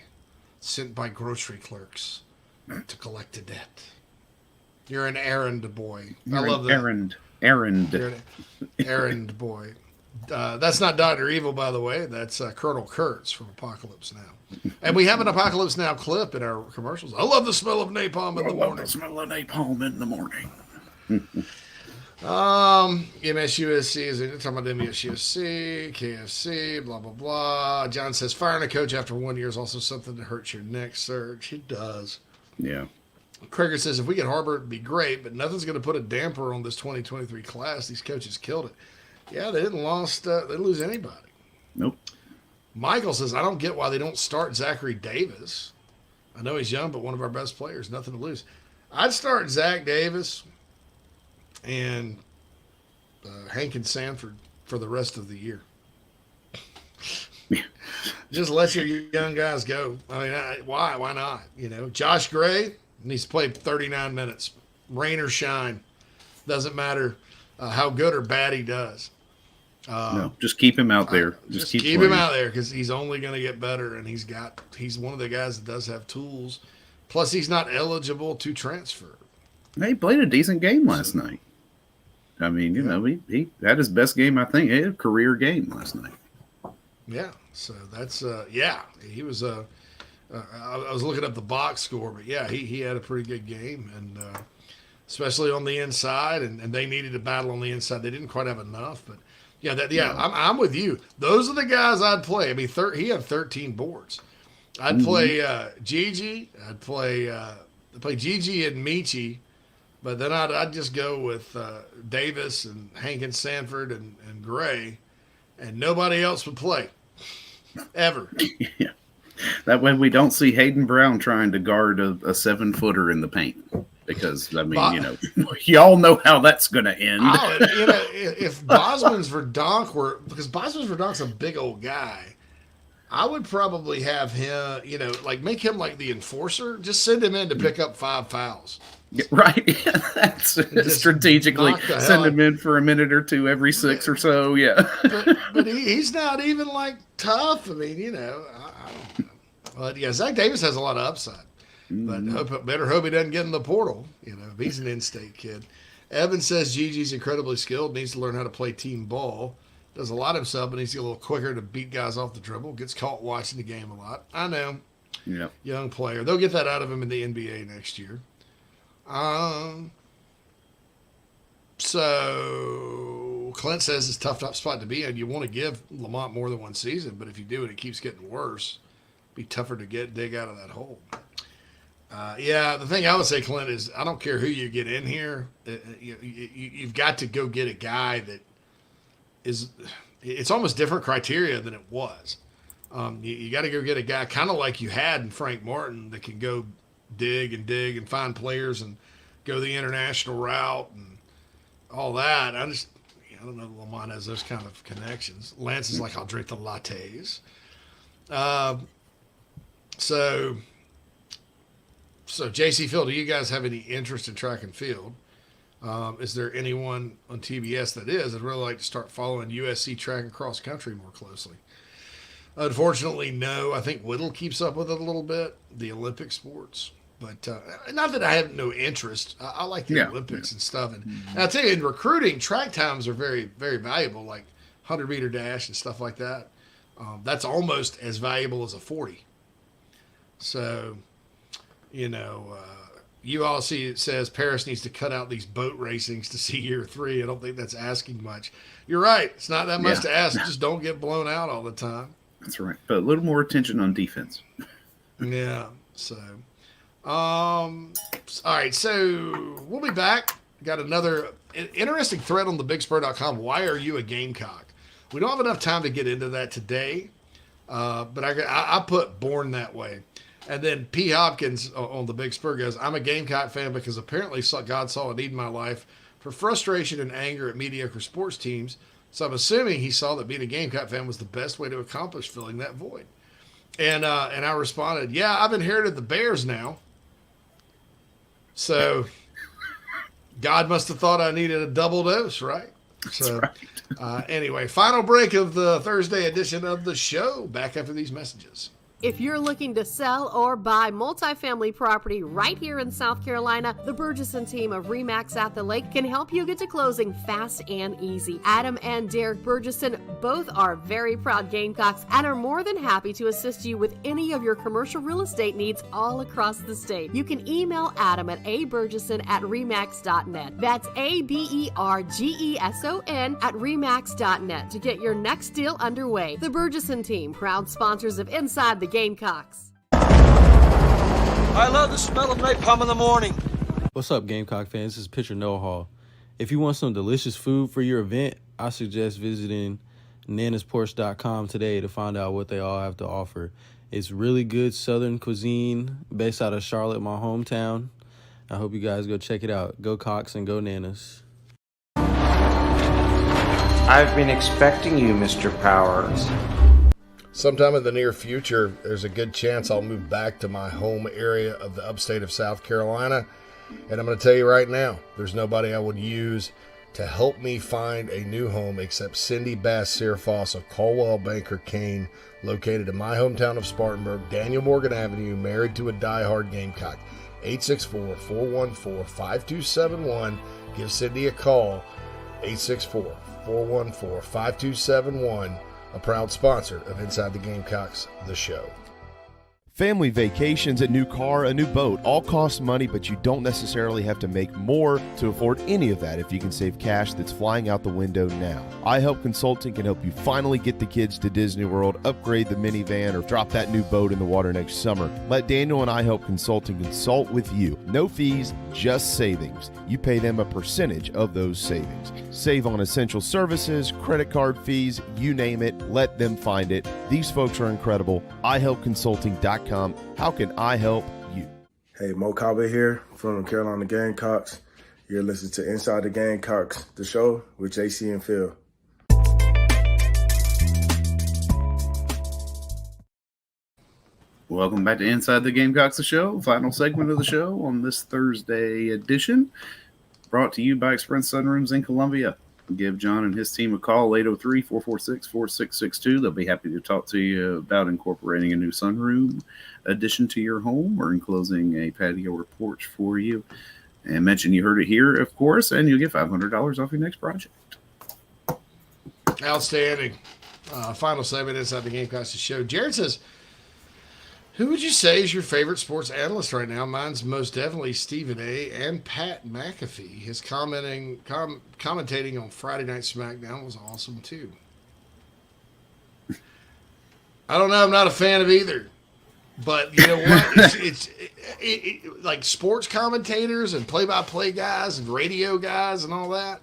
sent by grocery clerks to collect a debt. You're an errand boy. I love that. Errand. You're an errand boy. That's not Dr. Evil, by the way. That's Colonel Kurtz from Apocalypse Now. And we have an Apocalypse Now clip in our commercials. I love the smell of napalm in the morning. I love the smell of napalm in the morning. MSUSC is talking about MSUSC, KFC, blah, blah, blah. John says, firing a coach after 1 year is also something that hurts your next surge. It does. Yeah. Krieger says, if we get Harbert, it'd be great, but nothing's going to put a damper on this 2023 class. These coaches killed it. Yeah, they didn't lose anybody. Nope. Michael says, I don't get why they don't start Zachary Davis. I know he's young, but one of our best players. Nothing to lose. I'd start Zach Davis and Hank and Sanford for the rest of the year. Just let your young guys go. I mean, why? Why not? Josh Gray needs to play 39 minutes, rain or shine. Doesn't matter how good or bad he does. No, just keep him out there. Just keep him out there because he's only going to get better, and he's one of the guys that does have tools. Plus, he's not eligible to transfer. He played a decent game last night. I mean, you know, he had his best game, I think. He had a career game last night. Yeah, so that's he was I was looking up the box score, but yeah, he had a pretty good game, and especially on the inside, and they needed to battle on the inside. They didn't quite have enough, but I'm with you. Those are the guys I'd play. I mean, he had 13 boards. I'd play Gigi. I'd play Gigi and Michi, but then I'd just go with Davis and Hankins, Sanford, and Gray, and nobody else would play ever. Yeah. That way we don't see Hayden Brown trying to guard a 7-footer in the paint. Because, I mean, y'all know how that's going to end. If Bosmans Verdonk because Bosmans Verdonk's a big old guy, I would probably have him, make him like the enforcer. Just send him in to pick up 5 fouls. Right. That's strategically send him in for a minute or two every 6 or so. Yeah. But he's not even like tough. I mean, But yeah, Zach Davis has a lot of upside. But better hope he doesn't get in the portal. If he's an in-state kid. Evan says Gigi's incredibly skilled, needs to learn how to play team ball. Does a lot himself, but needs to get a little quicker to beat guys off the dribble. Gets caught watching the game a lot. I know. Yeah. Young player. They'll get that out of him in the NBA next year. So Clint says it's a tough spot to be in. You want to give Lamont more than one season, but if you do and it keeps getting worse, it'd be tougher to dig out of that hole. The thing I would say, Clint, is I don't care who you get in here. You've got to go get a guy that is – it's almost different criteria than it was. You got to go get a guy kind of like you had in Frank Martin that can go dig and find players and go the international route and all that. I don't know if Lamont has those kind of connections. Lance is like, I'll drink the lattes. So JC Phil, do you guys have any interest in track and field? Is there anyone on TBS that is? I'd really like to start following USC track and cross country more closely. Unfortunately, no. I think Whittle keeps up with it a little bit, the Olympic sports. But not that I have no interest. I like the Olympics and stuff. And I'll tell you, in recruiting, track times are very, very valuable, like 100-meter dash and stuff like that. That's almost as valuable as a 40. So, ULC, it says Paris needs to cut out these boat racings to see year 3. I don't think that's asking much. You're right. It's not that much to ask. Just don't get blown out all the time. That's right. But a little more attention on defense. Yeah. So, all right. So we'll be back. Got another interesting thread on thebigspur.com. Why are you a Gamecock? We don't have enough time to get into that today. But I put born that way. And then P. Hopkins on the Big Spur goes, I'm a Gamecock fan because apparently God saw a need in my life for frustration and anger at mediocre sports teams. So I'm assuming he saw that being a Gamecock fan was the best way to accomplish filling that void. And I responded, yeah, I've inherited the Bears now. So God must have thought I needed a double dose, right? So anyway, final break of the Thursday edition of the show. Back after these messages. If you're looking to sell or buy multifamily property right here in South Carolina, the Burgesson team of RE/MAX at the Lake can help you get to closing fast and easy. Adam and Derek Burgesson both are very proud Gamecocks and are more than happy to assist you with any of your commercial real estate needs all across the state. You can email Adam at aburgesson@remax.net. That's ABERGESON@remax.net to get your next deal underway. The Burgesson team, proud sponsors of Inside the Gamecocks. I love the smell of napalm in the morning. What's up, Gamecock fans? This is Pitcher Noah Hall. If you want some delicious food for your event, I suggest visiting nanasporch.com today to find out what they all have to offer. It's really good Southern cuisine based out of Charlotte, my hometown. I hope you guys go check it out. Go Cox and go Nanas. I've been expecting you, Mr. Powers. Sometime in the near future, there's a good chance I'll move back to my home area of the upstate of South Carolina. And I'm going to tell you right now, there's nobody I would use to help me find a new home except Cindy Bass-Searfoss of Caldwell Banker Kane, located in my hometown of Spartanburg, Daniel Morgan Avenue, married to a diehard Gamecock. 864-414-5271. Give Cindy a call. 864-414-5271. A proud sponsor of Inside the Gamecocks, the show. Family vacations, a new car, a new boat, all cost money, but you don't necessarily have to make more to afford any of that if you can save cash that's flying out the window now. iHelp Consulting can help you finally get the kids to Disney World, upgrade the minivan, or drop that new boat in the water next summer. Let Daniel and iHelp Consulting consult with you. No fees, just savings. You pay them a percentage of those savings. Save on essential services, credit card fees, you name it, let them find it. These folks are incredible. iHelpConsulting.com. How can I help you? Hey, Mo Cowboy here from the Carolina Gamecocks. You're listening to Inside the Gamecocks, the show with JC and Phil. Welcome back to Inside the Gamecocks, the show. Final segment of the show on this Thursday edition. Brought to you by Express Sunrooms in Columbia. Give John and his team a call, 803-446-4662. They'll be happy to talk to you about incorporating a new sunroom addition to your home or enclosing a patio or porch for you. And mention you heard it here, of course, and you'll get $500 off your next project. Outstanding. Final segment Inside the Gamecocks show. Jared says, who would you say is your favorite sports analyst right now? Mine's most definitely Stephen A. and Pat McAfee. His commentating on Friday Night SmackDown was awesome too. I don't know. I'm not a fan of either. But you know what? It's like sports commentators and play-by-play guys and radio guys and all that.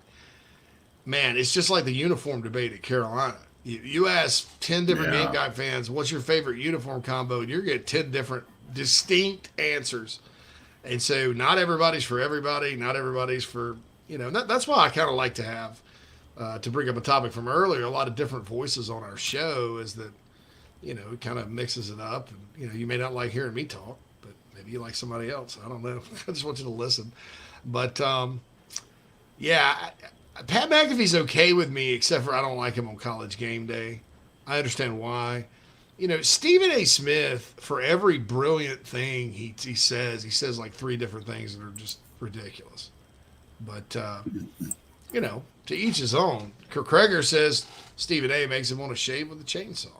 Man, it's just like the uniform debate at Carolina. You ask 10 different Gamecock fans, what's your favorite uniform combo? And you're getting 10 different distinct answers. And so not everybody's for everybody. Not everybody's for, that's why I kind of like to have, to bring up a topic from earlier, a lot of different voices on our show is that, it kind of mixes it up. And, you may not like hearing me talk, but maybe you like somebody else. I don't know. I just want you to listen. But, Pat McAfee's okay with me, except for I don't like him on College Game Day. I understand why. Stephen A. Smith, for every brilliant thing he says like 3 different things that are just ridiculous. But, to each his own. Kreger says Stephen A. makes him want to shave with a chainsaw.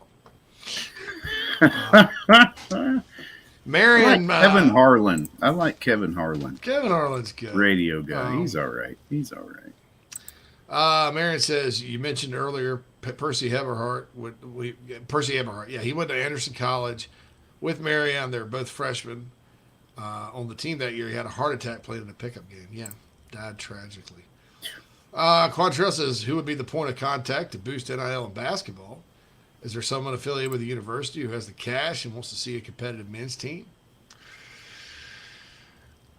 Marion, Kevin Harlan. I like Kevin Harlan. Kevin Harlan's good. Radio guy. He's all right. Marion says, you mentioned earlier Percy Eberhardt. Percy Eberhardt, he went to Anderson College with Marion. They were both freshmen on the team that year. He had a heart attack playing in a pickup game. Yeah, died tragically. Quantrell says, who would be the point of contact to boost NIL in basketball? Is there someone affiliated with the university who has the cash and wants to see a competitive men's team?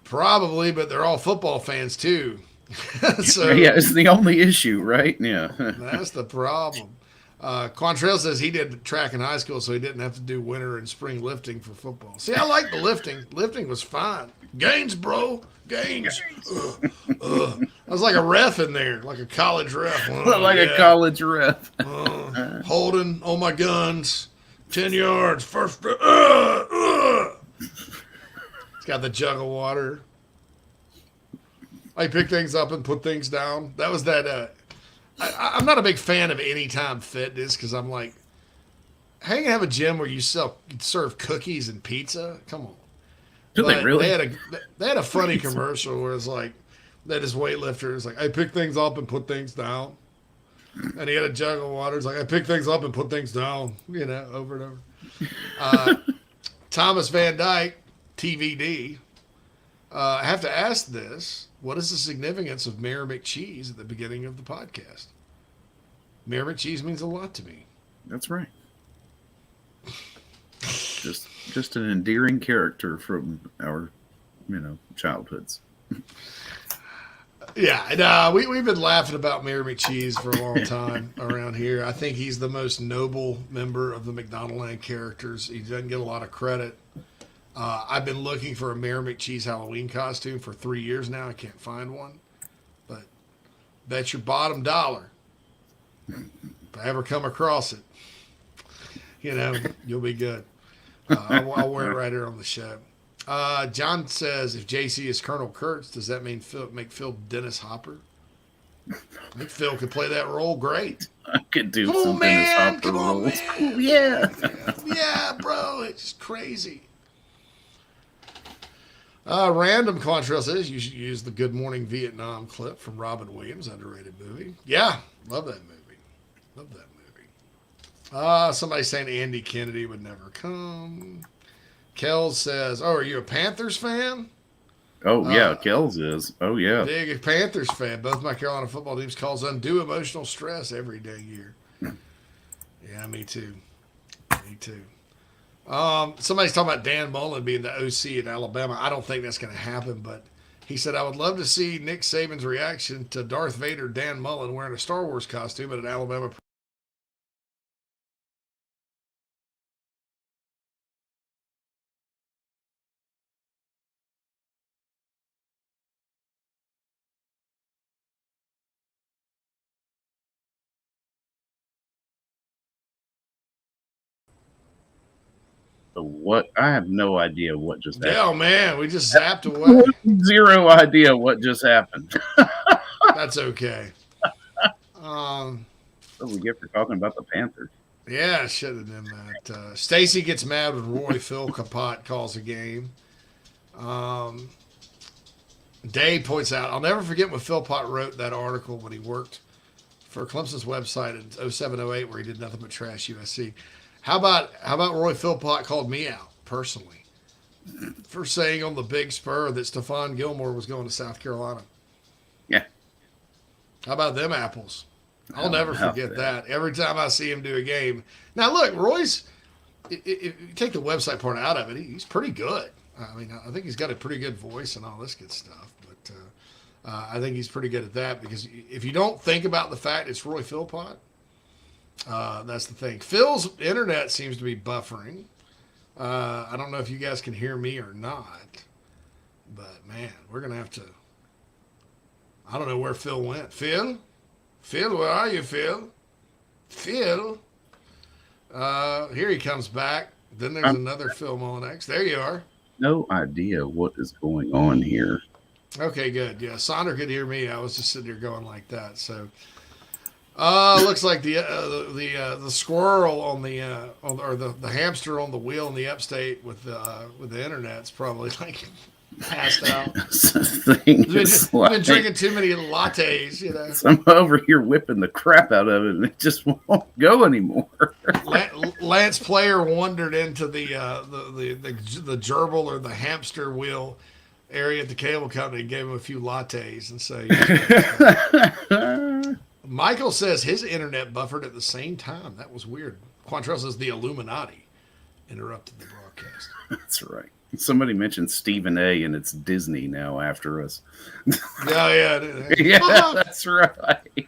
Probably, but they're all football fans too. So it's the only issue, right? Yeah. That's the problem. Quantrell says he did track in high school, so he didn't have to do winter and spring lifting for football. See, I like the lifting. Lifting was fine. Gains, bro. Gains. I was like a ref in there, like a college ref. A college ref. Holding on my guns. 10 yards. First. It's got the jug of water. I pick things up and put things down. That was that. I'm not a big fan of Anytime Fitness because I'm like, how you gonna have a gym where you serve cookies and pizza? Come on. Do they really? They had a funny commercial where it's like that his weightlifter is like, I pick things up and put things down. And he had a jug of water. It's like, I pick things up and put things down, over and over. Thomas Van Dyke, TVD. I have to ask this. What is the significance of Mayor McCheese at the beginning of the podcast? Mayor McCheese means a lot to me. That's right. Just an endearing character from our, childhoods. Yeah, and we've been laughing about Mayor McCheese for a long time around here. I think he's the most noble member of the McDonaldland characters. He doesn't get a lot of credit. I've been looking for a Mayor McCheese Halloween costume for 3 years now. I can't find one. But bet your bottom dollar, if I ever come across it, you'll be good. I'll wear it right here on the show. John says, if JC is Colonel Kurtz, does that mean make Phil Dennis Hopper? I think Phil could play that role great. I could do Come some on, Dennis man. Hopper Come on, roles. man. Yeah. Yeah, bro. It's just crazy. Random Contrail says you should use the Good Morning Vietnam clip from Robin Williams, underrated movie. Yeah, love that movie. Love that movie. Somebody saying Andy Kennedy would never come. Kells says, "Oh, are you a Panthers fan?" Oh yeah, Kells is. Oh yeah, big Panthers fan. Both my Carolina football teams cause undue emotional stress every dang year. Yeah, me too. Me too. Somebody's talking about Dan Mullen being the OC at Alabama. I don't think that's going to happen, but he said, I would love to see Nick Saban's reaction to Darth Vader Dan Mullen wearing a Star Wars costume at an Alabama. What? I have no idea what just happened. Yeah, man, we just zapped away. Zero idea what just happened. That's okay. What do we get for talking about the Panthers? Yeah, I should have done that. Stacy gets mad when Roy Philpott calls a game. Dave points out, I'll never forget when Philpott wrote that article when he worked for Clemson's website in 07-08 where he did nothing but trash USC. How about Roy Philpott called me out personally for saying on the Big Spur that Stephon Gilmore was going to South Carolina? Yeah. How about them apples? I'll never forget that. Every time I see him do a game. Now, look, Roy's, if you take the website part out of it, he's pretty good. I mean, I think he's got a pretty good voice and all this good stuff. But I think he's pretty good at that because if you don't think about the fact it's Roy Philpott, that's the thing. Phil's internet seems to be buffering. I don't know if you guys can hear me or not, but man, we're going to have to, I don't know where Phil went. Phil, where are you, Phil? Phil, here he comes back. Then there's another Phil Molinex. There you are. No idea what is going on here. Okay, good. Yeah, Sonder could hear me. I was just sitting here going like that. So, looks like the squirrel on the hamster on the wheel in the upstate with the internet's probably like passed out. Been drinking too many lattes, you know. So I'm over here whipping the crap out of it, and it just won't go anymore. Lance Player wandered into the gerbil or the hamster wheel area at the cable company and gave him a few lattes, and so. Michael says his internet buffered at the same time. That was weird. Quantrell says the Illuminati interrupted the broadcast. That's right. Somebody mentioned Stephen A. and it's Disney now after us. Yeah, that's right.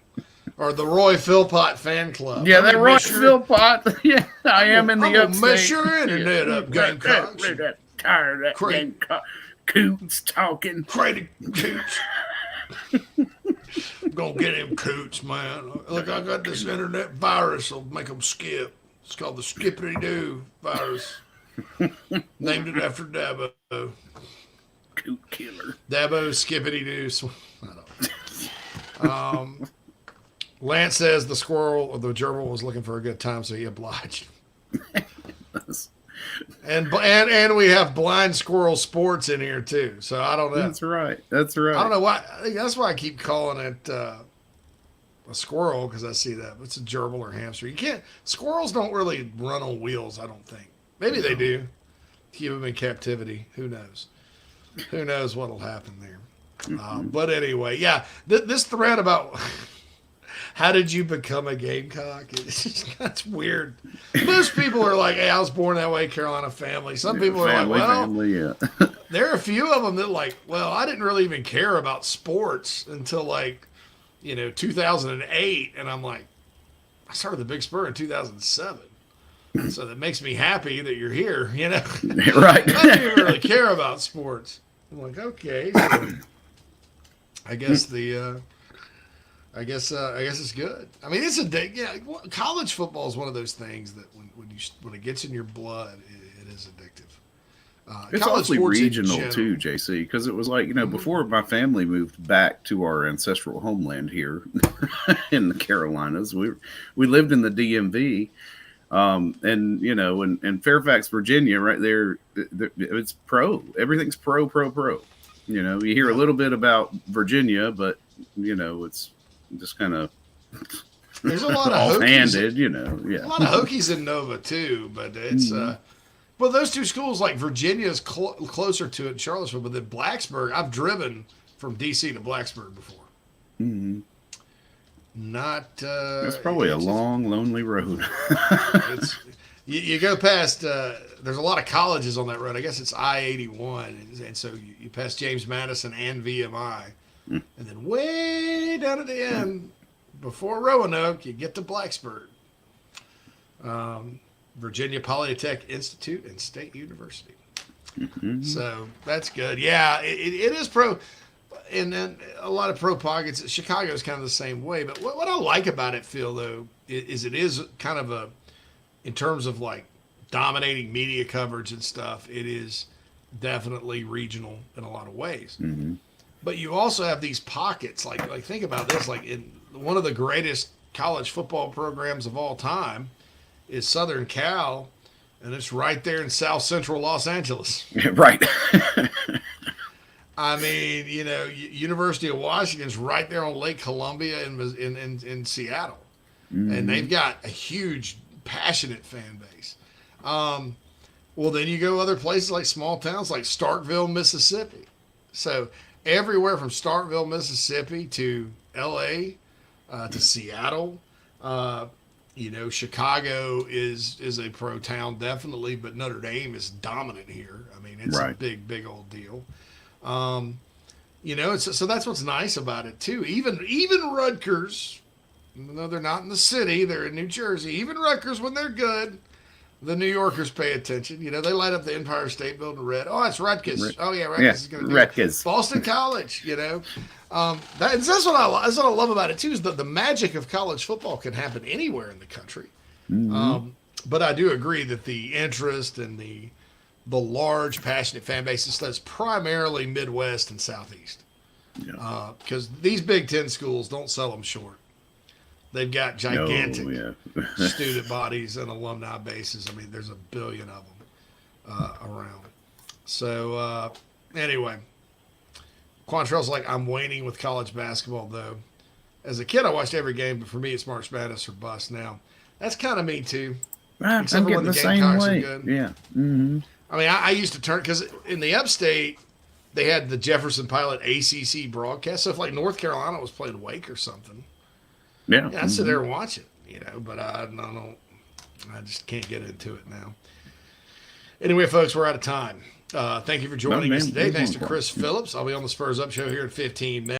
Or the Roy Philpott fan club. Yeah, that Roy Philpott. Yeah, I am in the upstate. Mess your internet up, Gamecocks. Tired of that Gamecock. Coots talking. Crazy Coots. Gonna get him Coots, man. Look, I got this internet virus that'll make them skip. It's called the Skippity-Doo virus. Named it after Dabo. Coot killer. Dabo Skippity-Doo. I don't. Lance says the squirrel or the gerbil was looking for a good time, so he obliged. And we have Blind Squirrel Sports in here too. So I don't know. That's right. That's right. I don't know why. I think that's why I keep calling it a squirrel, because I see that. It's a gerbil or hamster. You can't. Squirrels don't really run on wheels, I don't think. Maybe they do. Keep them in captivity. Who knows? Who knows what'll happen there? But anyway, yeah. This thread about how did you become a Gamecock? That's weird. Most people are like, hey, I was born that way, Carolina family. Some people are like, well, there are a few of them that like, well, I didn't really even care about sports until like, 2008. And I'm like, I started the Big Spur in 2007. So that makes me happy that you're here, you know. Right. I don't even really care about sports. I'm like, okay, so I guess I guess it's good. I mean, it's college football is one of those things that when it gets in your blood, it is addictive. It's awfully regional too, JC, because it was like, before my family moved back to our ancestral homeland here in the Carolinas, we lived in the DMV, and in Fairfax, Virginia, right there, it's pro. Everything's pro. You hear a little bit about Virginia, but it's just kind of there's a lot of offhanded, yeah. A lot of Hokies in Nova too, but it's well, those two schools, like Virginia is closer to it in Charlottesville, but then Blacksburg, I've driven from DC to Blacksburg before. Mm-hmm. Not. That's probably a long, lonely road. You go past. There's a lot of colleges on that road. I guess it's I-81, and so you pass James Madison and VMI, and then way down at the end, before Roanoke, you get to Blacksburg. Virginia Polytech Institute and State University. Mm-hmm. So that's good. Yeah, it is pro. And then a lot of pro pockets. Chicago is kind of the same way. But what I like about it, Phil, though, is it is kind of in terms of like dominating media coverage and stuff, it is definitely regional in a lot of ways. Mm-hmm. But you also have these pockets. Like think about this. Like in one of the greatest college football programs of all time is Southern Cal, and it's right there in South Central Los Angeles. Right. I mean, University of Washington's right there on Lake Columbia in Seattle, and they've got a huge, passionate fan base. Well, then you go other places like small towns like Starkville, Mississippi. So everywhere from Starkville, Mississippi to L.A. To Seattle. Chicago is a pro town, definitely, but Notre Dame is dominant here. I mean, it's a big old deal. So that's what's nice about it too. Even Rutgers, even though they're not in the city, they're in New Jersey. Even Rutgers, when they're good, the New Yorkers pay attention. They light up the Empire State Building red. Oh, it's Rutgers. Oh yeah, Rutgers is going to do Rutgers. it. Boston College. That's what I love about it too. Is the magic of college football can happen anywhere in the country. Mm-hmm. But I do agree that the interest and the large, passionate fan bases that's primarily Midwest and Southeast. Because these Big Ten schools don't sell them short. They've got gigantic student bodies and alumni bases. I mean, there's a billion of them around. So anyway, Quantrell's like, I'm waning with college basketball, though. As a kid, I watched every game, but for me, it's March Madness or bust now. That's kind of me, too. I'm getting the same way. Yeah. Mm-hmm. I mean, I used to turn, because in the upstate, they had the Jefferson Pilot ACC broadcast. So if like North Carolina was playing Wake or something, I'd sit there and watch it, but I just can't get into it now. Anyway, folks, we're out of time. Thank you for joining us today. Thanks to Chris Phillips. I'll be on the Spurs Up Show here in 15 minutes.